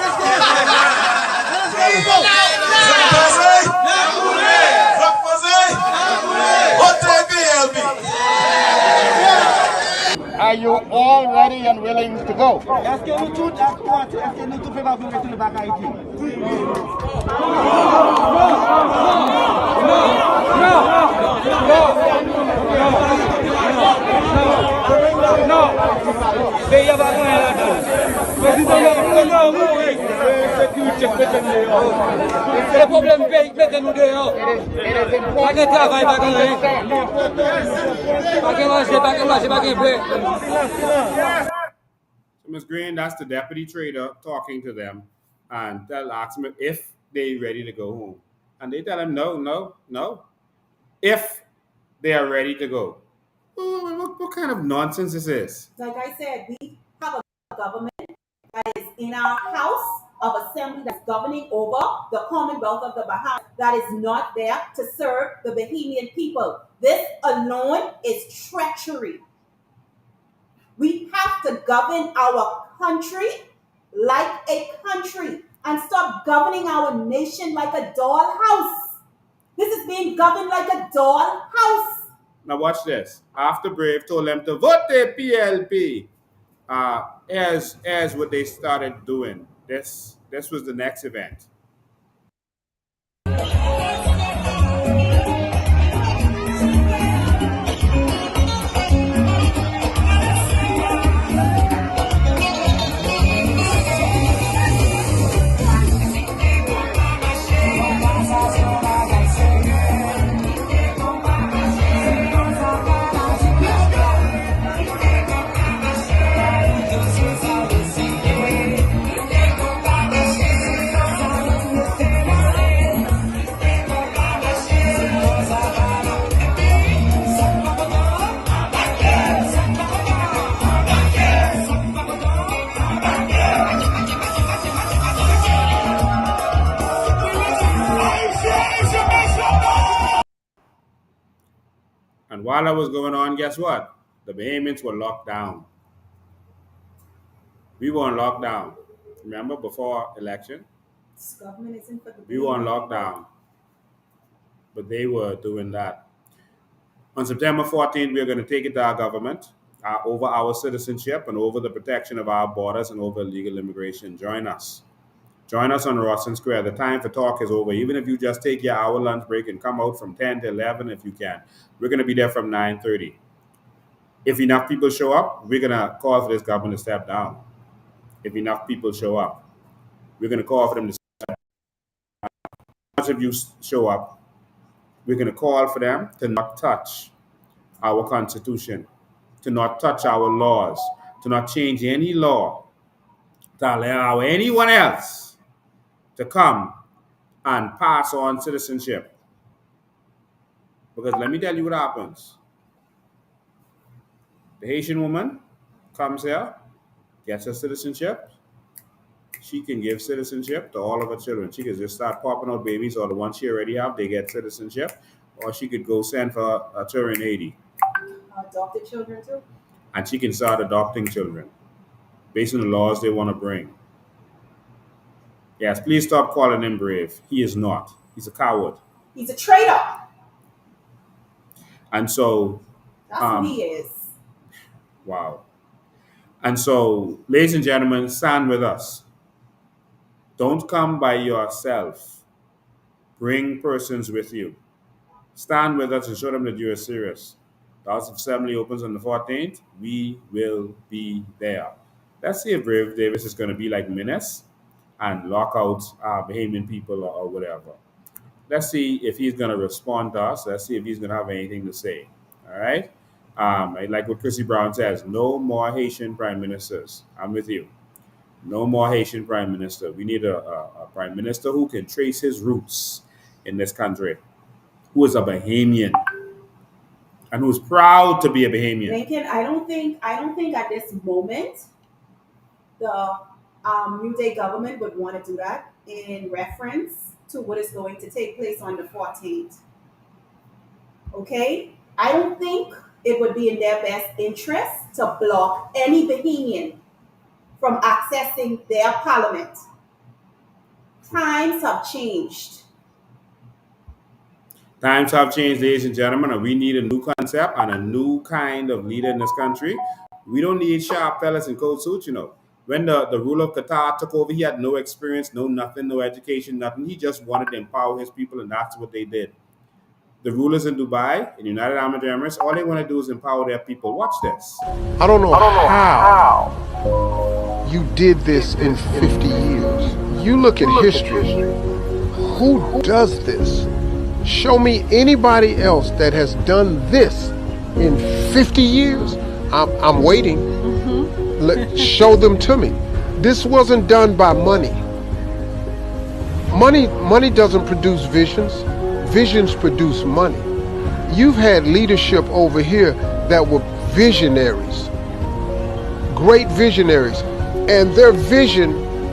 S10: Are you all ready and willing to go?
S1: Ms. Green, that's the deputy trader talking to them, and they'll ask them if they're ready to go home. And they tell them, no, if they are ready to go. What kind of nonsense is this?
S5: Like I said, we have a government that is in our house of assembly that's governing over the Commonwealth of the Bahamas that is not there to serve the Bahamian people. This alone is treachery. We have to govern our country like a country and stop governing our nation like a dollhouse. This is being governed like a dollhouse.
S1: Now watch this. After Brave told them to vote the PLP, as what they started doing. This was the next event. And while that was going on, guess what? The Bahamians were locked down. We were on lockdown. Remember before election?
S5: This government isn't for the
S1: We were on
S5: Bahamian people.
S1: lockdown, but they were doing that. On September 14th, we're going to take it to our government over our citizenship and over the protection of our borders and over illegal immigration. Join us. Join us on Rawson Square. The time for talk is over. Even if you just take your hour lunch break and come out from 10 to 11 if you can. We're going to be there from 9:30. If enough people show up, we're going to call for this government to step down. If enough people show up, we're going to call for them to step down. Much of you show up, we're going to call for them to not touch our Constitution, to not touch our laws, to not change any law, to allow anyone else to come and pass on citizenship. Because let me tell you what happens. The Haitian woman comes here, gets her citizenship. She can give citizenship to all of her children. She could just start popping out babies, or the ones she already have, they get citizenship. Or she could go send for a children in Haiti.
S5: Adopted children too.
S1: And she can start adopting children based on the laws they want to bring. Yes, please stop calling him brave. He is not. He's a coward.
S5: He's a traitor.
S1: And so,
S5: That's who he is.
S1: wow. And so, ladies and gentlemen, stand with us. Don't come by yourself. Bring persons with you. Stand with us and show them that you are serious. The House of Assembly opens on the 14th. We will be there. Let's see if Brave Davis is going to be like Menace and lock out Bahamian people or whatever. Let's see if he's going to respond to us. Let's see if he's going to have anything to say. All right? I like what Chrissy Brown says. No more Haitian prime ministers. I'm with you. No more Haitian prime minister. We need a prime minister who can trace his roots in this country, who is a Bahamian and who's proud to be a Bahamian.
S5: Lincoln, I don't think at this moment the New Day government would want to do that in reference to what is going to take place on the 14th. Okay? I don't think it would be in their best interest to block any Bahamian from accessing their parliament. Times have changed.
S1: Times have changed, ladies and gentlemen, and we need a new concept and a new kind of leader in this country. We don't need sharp fellas in coat suits, you know. When the ruler of Qatar took over, he had no experience, no nothing, no education, nothing. He just wanted to empower his people, and that's what they did. The rulers in Dubai, in the United Arab Emirates, all they want to do is empower their people. Watch this.
S11: I don't know how you did this in 50 years. You look at history. Who does this? Show me anybody else that has done this in 50 years. I'm waiting. Show them to me. This wasn't done by money. Money doesn't produce visions. Visions produce money. You've had leadership over here that were visionaries, great visionaries, and their vision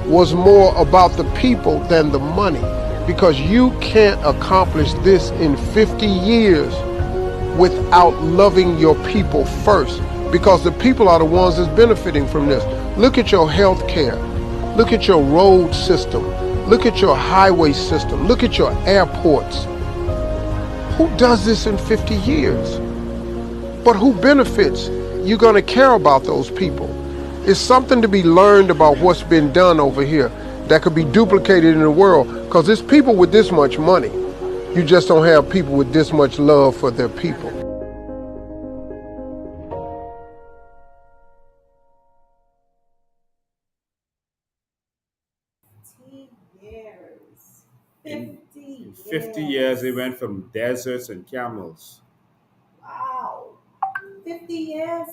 S11: was more about the people than the money, because you can't accomplish this in 50 years without loving your people first, because the people are the ones that's benefiting from this. Look at your health care. Look at your road system. Look at your highway system. Look at your airports. Who does this in 50 years? But who benefits? You're going to care about those people. It's something to be learned about what's been done over here that could be duplicated in the world, because there's people with this much money. You just don't have people with this much love for their people.
S5: Years.
S1: In
S5: 50
S1: 50 years, they went from deserts and camels.
S5: Wow. 50 years.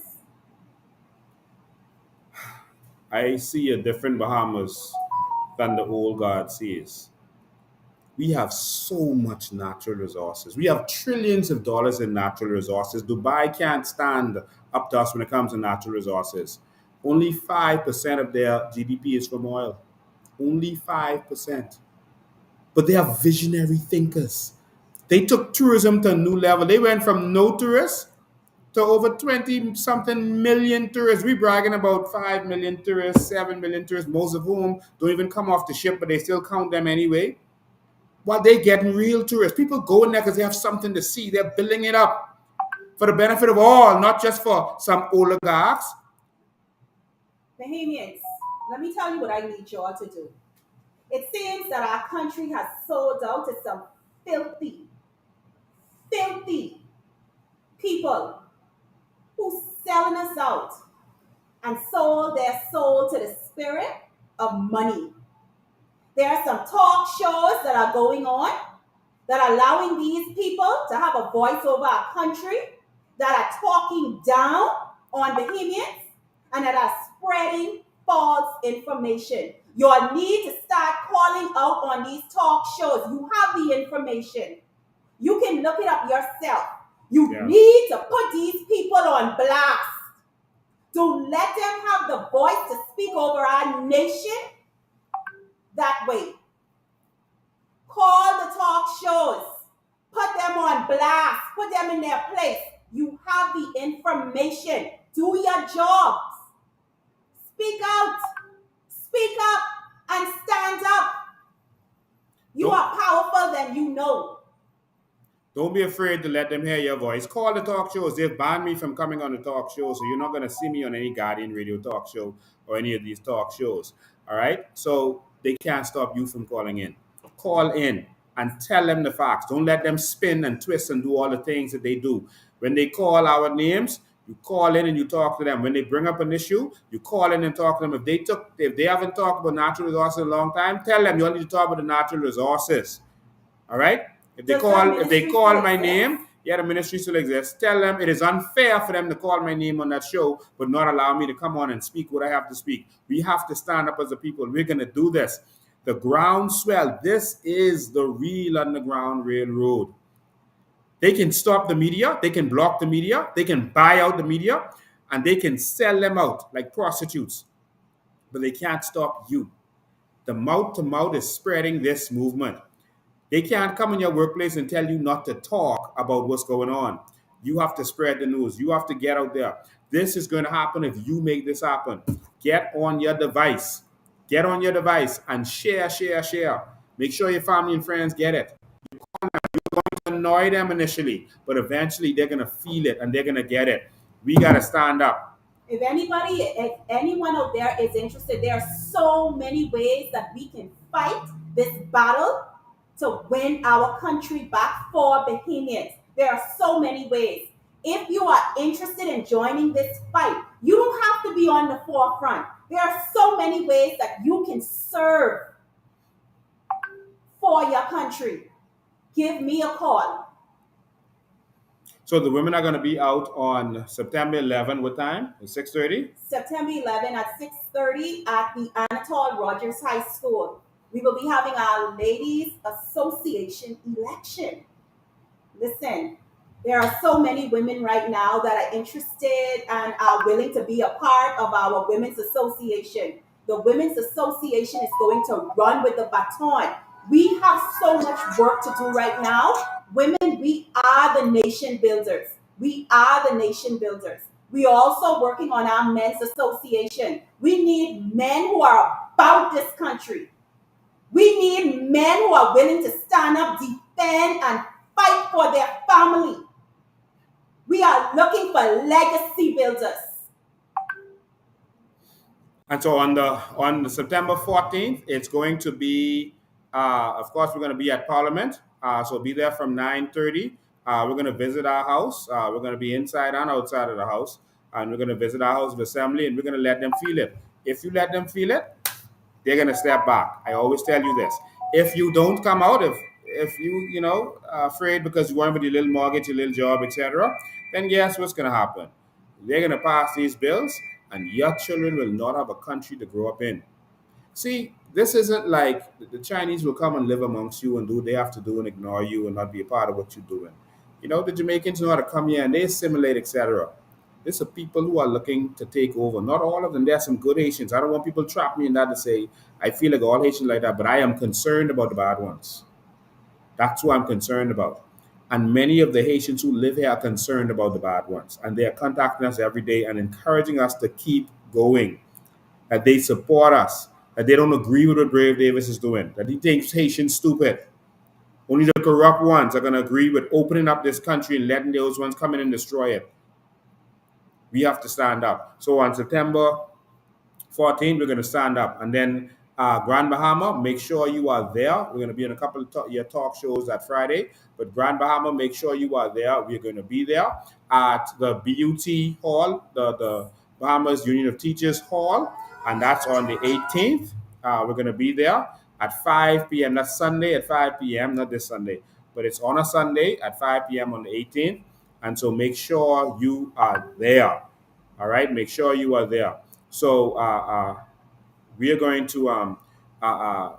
S1: I see a different Bahamas than the old God sees. We have so much natural resources. We have trillions of dollars in natural resources. Dubai can't stand up to us when it comes to natural resources. Only 5% of their GDP is from oil. Only 5%. But they are visionary thinkers. They took tourism to a new level. They went from no tourists to over 20 something million tourists. We bragging about 5 million tourists, 7 million tourists, most of whom don't even come off the ship, but they still count them anyway. While they getting real tourists. People go in there because they have something to see. They're building it up for the benefit of all, not just for some oligarchs.
S5: Bahamians, let me tell you what I need y'all to do. It seems that our country has sold out to some filthy, filthy people who selling us out and sold their soul to the spirit of money. There are some talk shows that are going on that are allowing these people to have a voice over our country, that are talking down on Bahamians, and that are spreading false information. You'll need to start calling out on these talk shows. You have the information. You can look it up yourself. You need to put these people on blast. To let them have the voice to speak over our nation that way. Call the talk shows. Put them on blast. Put them in their place. You have the information. Do your jobs. Speak out. Speak up and stand up. You are powerful than you know.
S1: Don't be afraid to let them hear your voice. Call the talk shows. They've banned me from coming on the talk show, so you're not going to see me on any Guardian radio talk show or any of these talk shows. All right? So they can't stop you from calling in. Call in and tell them the facts. Don't let them spin and twist and do all the things that they do. When they call our names, you call in and you talk to them. When they bring up an issue, you call in and talk to them. If they haven't talked about natural resources in a long time, tell them you only need to talk about the natural resources. All right? If they call my name, yeah, the ministry still exists. Tell them it is unfair for them to call my name on that show, but not allow me to come on and speak what I have to speak. We have to stand up as a people. We're going to do this. The groundswell. This is the real Underground Railroad. They can stop the media. They can block the media. They can buy out the media, and they can sell them out like prostitutes. But they can't stop you. The mouth to mouth is spreading this movement. They can't come in your workplace and tell you not to talk about what's going on. You have to spread the news. You have to get out there. This is going to happen if you make this happen. Get on your device. Get on your device and share, share, share. Make sure your family and friends get it. You're going to annoy them initially, but eventually they're going to feel it and they're going to get it. We got to stand up.
S5: If anyone out there is interested, there are so many ways that we can fight this battle to win our country back for Bahamians. There are so many ways. If you are interested in joining this fight, you don't have to be on the forefront. There are so many ways that you can serve for your country. Give me a call.
S1: So the women are going to be out on September 11. What time? 6:30?
S5: September 11 at 6:30 at the Anatole Rogers High School. We will be having our Ladies Association election. Listen, there are so many women right now that are interested and are willing to be a part of our Women's Association. The Women's Association is going to run with the baton. We have so much work to do right now. Women, we are the nation builders. We are the nation builders. We are also working on our Men's Association. We need men who are about this country. We need men who are willing to stand up, defend, and fight for their family. We are looking for legacy builders.
S1: And so on the September 14th, it's going to be, of course, we're going to be at Parliament. So be there from 9:30. We're going to visit our house. We're going to be inside and outside of the house. And we're going to visit our house of assembly, and we're going to let them feel it. If you let them feel it, they're going to step back. I always tell you this. If you don't come out, if you afraid because you want with your little mortgage, your little job, etc., then guess what's going to happen? They're going to pass these bills, and your children will not have a country to grow up in. See, this isn't like the Chinese will come and live amongst you and do what they have to do and ignore you and not be a part of what you're doing. The Jamaicans know how to come here and they assimilate, etc. These are people who are looking to take over. Not all of them. There are some good Haitians. I don't want people to trap me in that to say, I feel like all Haitians like that, but I am concerned about the bad ones. That's who I'm concerned about. And many of the Haitians who live here are concerned about the bad ones. And they are contacting us every day and encouraging us to keep going, that they support us, that they don't agree with what Brave Davis is doing, that he thinks Haitians stupid. Only the corrupt ones are going to agree with opening up this country and letting those ones come in and destroy it. We have to stand up. So on September 14, we're going to stand up. And then Grand Bahama, make sure you are there. We're going to be in a couple of your talk shows that Friday. But Grand Bahama, make sure you are there. We're going to be there at the BUT Hall, the Bahamas Union of Teachers Hall. And that's on the 18th. We're going to be there at 5 p.m. That's Sunday at 5 p.m., not this Sunday. But it's on a Sunday at 5 p.m. on the 18th. And so make sure you are there. All right? Make sure you are there. So we are going to uh, uh,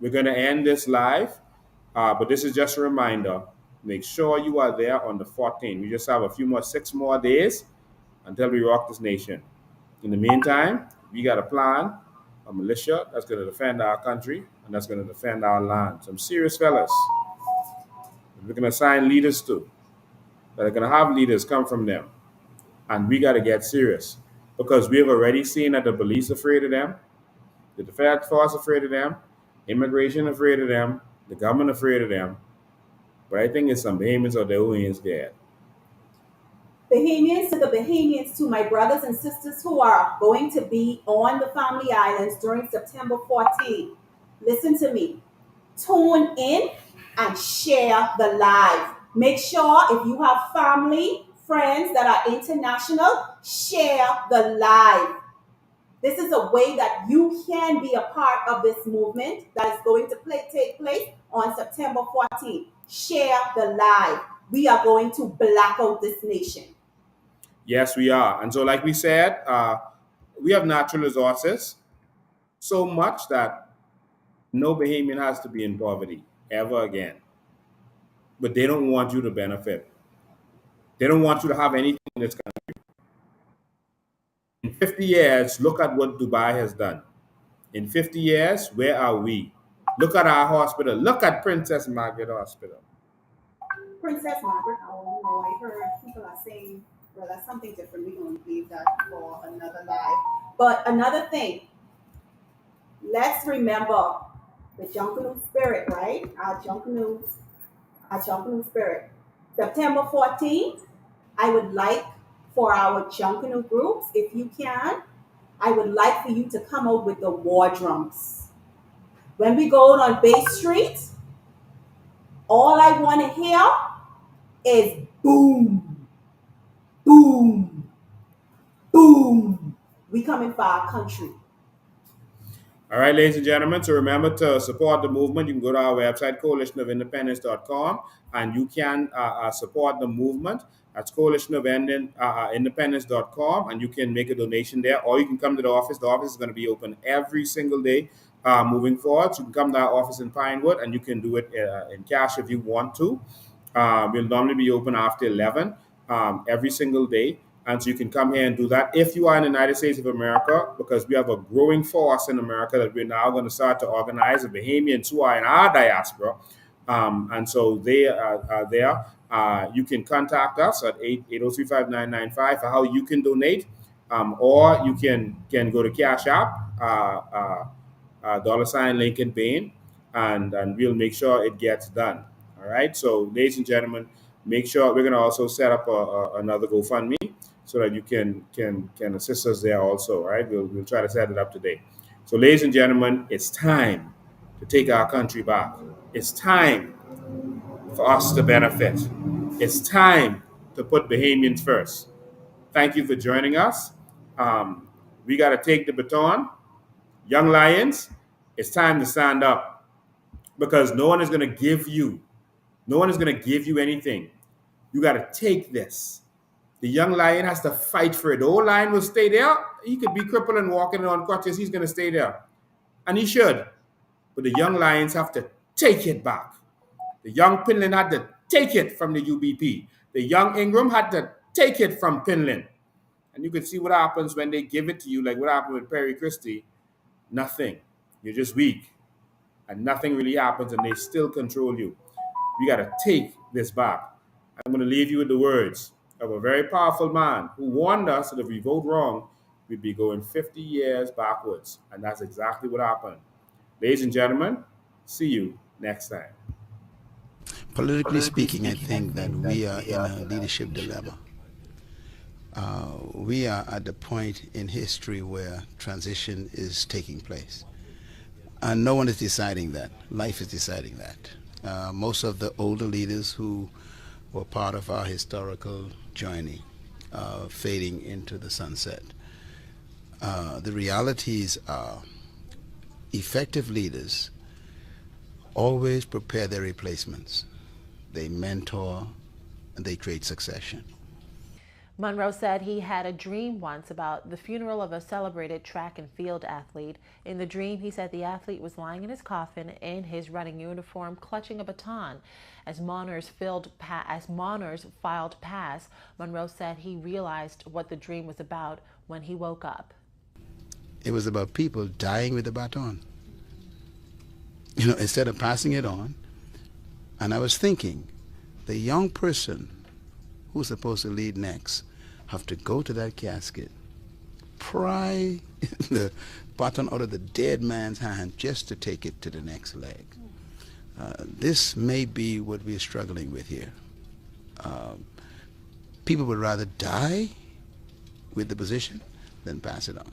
S1: we're going to end this live, but this is just a reminder. Make sure you are there on the 14th. We just have 6 more days until we rock this nation. In the meantime, we got a plan, a militia that's going to defend our country and that's going to defend our land. Some serious fellas. We're going to assign leaders to that are going to have leaders come from them, and we got to get serious because we have already seen that the police are afraid of them. The defense force afraid of them, immigration afraid of them, the government afraid of them. But I think it's some Bahamians or the who ain't scared.
S5: Bahamians to the Bahamians, to my brothers and sisters who are going to be on the Family Islands during September 14th. Listen to me. Tune in and share the live. Make sure if you have family, friends that are international, share the live. This is a way that you can be a part of this movement that is going to take place on September 14th. Share the live. We are going to black out this nation.
S1: Yes, we are. And so, like we said, we have natural resources so much that no Bahamian has to be in poverty ever again. But they don't want you to benefit. They don't want you to have anything in this country. In 50 years, look at what Dubai has done. In 50 years, where are we? Look at our hospital. Look at Princess Margaret Hospital.
S5: Princess Margaret, oh no, I heard people are saying, well, that's something different. We're going to leave that for another live. But another thing, let's remember the Junkanoo spirit, right? Our Junkanoo spirit. September 14th, I would like for our Junkanoo groups, if you can, I would like for you to come out with the war drums. When we go out on Bay Street, all I want to hear is boom, boom, boom. We coming for our country.
S1: All right, ladies and gentlemen, so remember to support the movement. You can go to our website, coalitionofindependence.com, and you can support the movement. That's coalitionofindependence.com, and you can make a donation there, or you can come to the office. The office is going to be open every single day moving forward. So you can come to our office in Pinewood, and you can do it in cash if you want to. We'll normally be open after 11 every single day. And so you can come here and do that if you are in the United States of America, because we have a growing force in America that we're now going to start to organize, the Bahamians who are in our diaspora. And so they are there. You can contact us at 803-5995 for how you can donate, or you can go to Cash App, $ Lincoln Bain, and we'll make sure it gets done. All right. So, ladies and gentlemen, make sure we're going to also set up another GoFundMe so that you can assist us there also. All right. We'll try to set it up today. So, ladies and gentlemen, it's time to take our country back. It's time for us to benefit. It's time to put Bahamians first. Thank you for joining us. We got to take the baton. Young Lions, it's time to stand up, because no one is going to give you anything. You got to take this. The young lion has to fight for it. The old lion will stay there. He could be crippled and walking on crutches. He's going to stay there. And he should. But the young lions have to take it back. The young Pinlin had to take it from the UBP. The young Ingram had to take it from Pinlin. And you can see what happens when they give it to you, like what happened with Perry Christie. Nothing. You're just weak. And nothing really happens, and they still control you. We got to take this back. I'm going to leave you with the words of a very powerful man who warned us that if we vote wrong, we'd be going 50 years backwards. And that's exactly what happened. Ladies and gentlemen, see you next time.
S12: Politically speaking, I think that we are in a leadership dilemma. We are at the point in history where transition is taking place. And no one is deciding that. Life is deciding that. Most of the older leaders who were part of our historical journey are fading into the sunset. The realities are effective leaders always prepare their replacements. They mentor and they create succession.
S13: Monroe said he had a dream once about the funeral of a celebrated track and field athlete. In the dream, he said the athlete was lying in his coffin in his running uniform, clutching a baton. As mourners filed past, Monroe said he realized what the dream was about when he woke up.
S12: It was about people dying with a baton. You know, instead of passing it on. And I was thinking, the young person who's supposed to lead next have to go to that casket, pry the baton out of the dead man's hand just to take it to the next leg. This may be what we're struggling with here. People would rather die with the position than pass it on.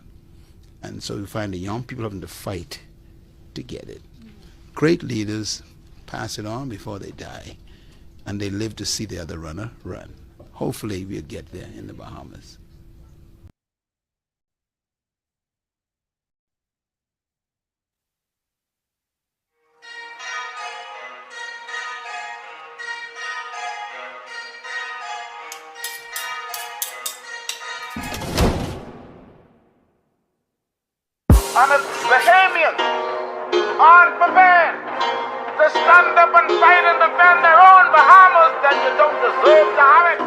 S12: And so we find the young people having to fight to get it. Great leaders pass it on before they die, and they live to see the other runner run. Hopefully we'll get there in the Bahamas.
S10: And it's Bahamians aren't prepared to stand up and fight and defend their own Bahamas, then you don't deserve to have it.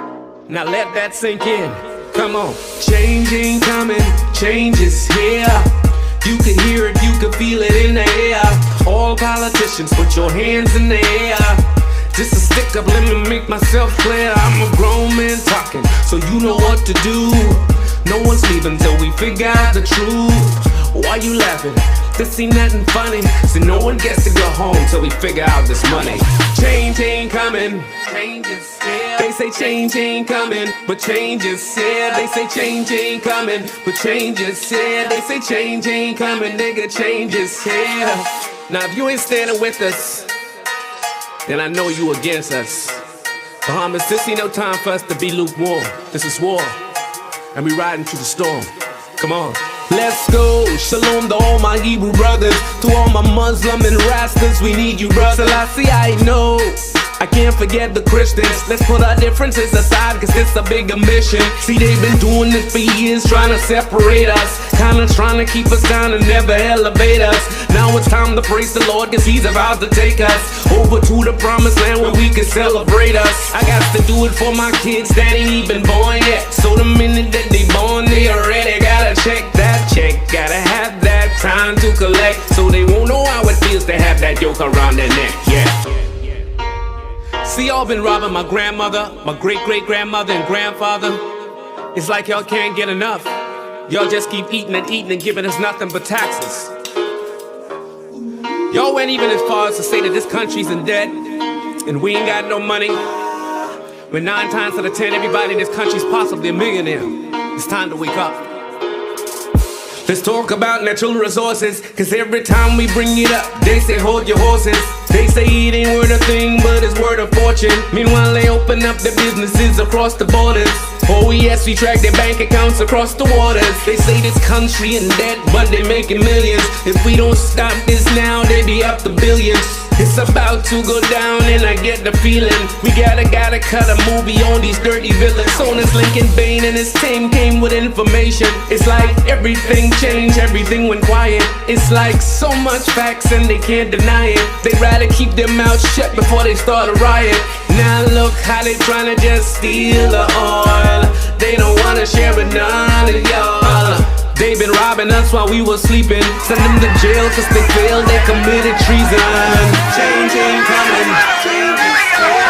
S14: Now let that sink in. Come on. Change ain't coming, change is here. You can hear it, you can feel it in the air. All politicians, put your hands in the air. Just a stick up, let me make myself clear. I'm a grown man talking, so you know what to do. No one's leaving till we figure out the truth. Why you laughing? This ain't nothing funny. So no one gets to go home till we figure out this money. Change ain't coming, change is here. They say change ain't coming, but change is here. They say change ain't coming, but change is here. They say change ain't coming, nigga, change is here. Now if you ain't standing with us, then I know you against us. Bahamas, this ain't no time for us to be lukewarm. This is war, and we riding through the storm. Come on. Let's go, shalom to all my Hebrew brothers. To all my Muslim and Rastas, we need you, brother. Selassie, I know, I can't forget the Christians. Let's put our differences aside, cause it's a bigger mission. See, they've been doing this for years, trying to separate us. Kinda trying to keep us down and never elevate us. Now it's time to praise the Lord, cause he's about to take us over to the promised land where we can celebrate us. I got to do it for my kids that ain't even born yet. So the minute that they born, they already gotta check that check. Gotta have that time to collect, so they won't know how it feels to have that yoke around their neck, yeah. See, y'all been robbing my grandmother, my great-great-grandmother and grandfather. It's like y'all can't get enough. Y'all just keep eating and giving us nothing but taxes. Y'all went even as far as to say that this country's in debt and we ain't got no money. When 9 times out of 10, everybody in this country's possibly a millionaire. It's time to wake up. Let's talk about natural resources, cause every time we bring it up, they say hold your horses. They say it ain't worth a thing, but it's worth a fortune. Meanwhile, they open up their businesses across the borders. Oh yes, we track their bank accounts across the waters. They say this country in debt, but they making millions. If we don't stop this now, they be up to billions. It's about to go down and I get the feeling we gotta cut a movie on these dirty villains. On this Lincoln Bain and his team came with information. It's like everything changed, everything went quiet. It's like so much facts and they can't deny it. They'd rather keep their mouths shut before they start a riot. Now look how they tryna just steal the oil. They don't wanna share with none of y'all. They been robbing us while we were sleeping. Send them to jail cause they failed, they committed treason. Change ain't coming.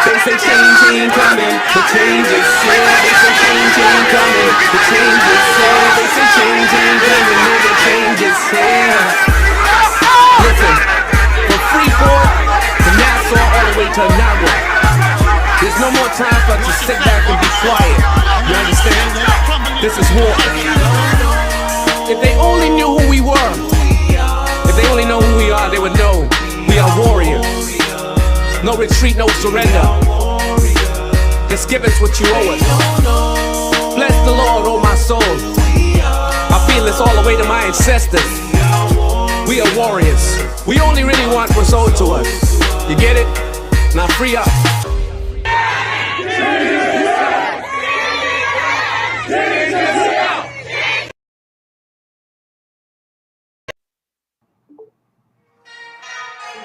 S14: They say change ain't coming, The change is here. They say change ain't coming. The change is here. They say change ain't coming. Nigga, change is here. Listen, from Freeport to Nassau all the way to Nago. There's no more time for us to sit back and be quiet. You understand? This is war. If they only knew who we were, if they only know who we are, they would know we are warriors. No retreat, no surrender. Just give us what you owe us. Bless the Lord, oh my soul. I feel this all the way to my ancestors. We are warriors. We only really want what's owed to us. You get it? Now free up.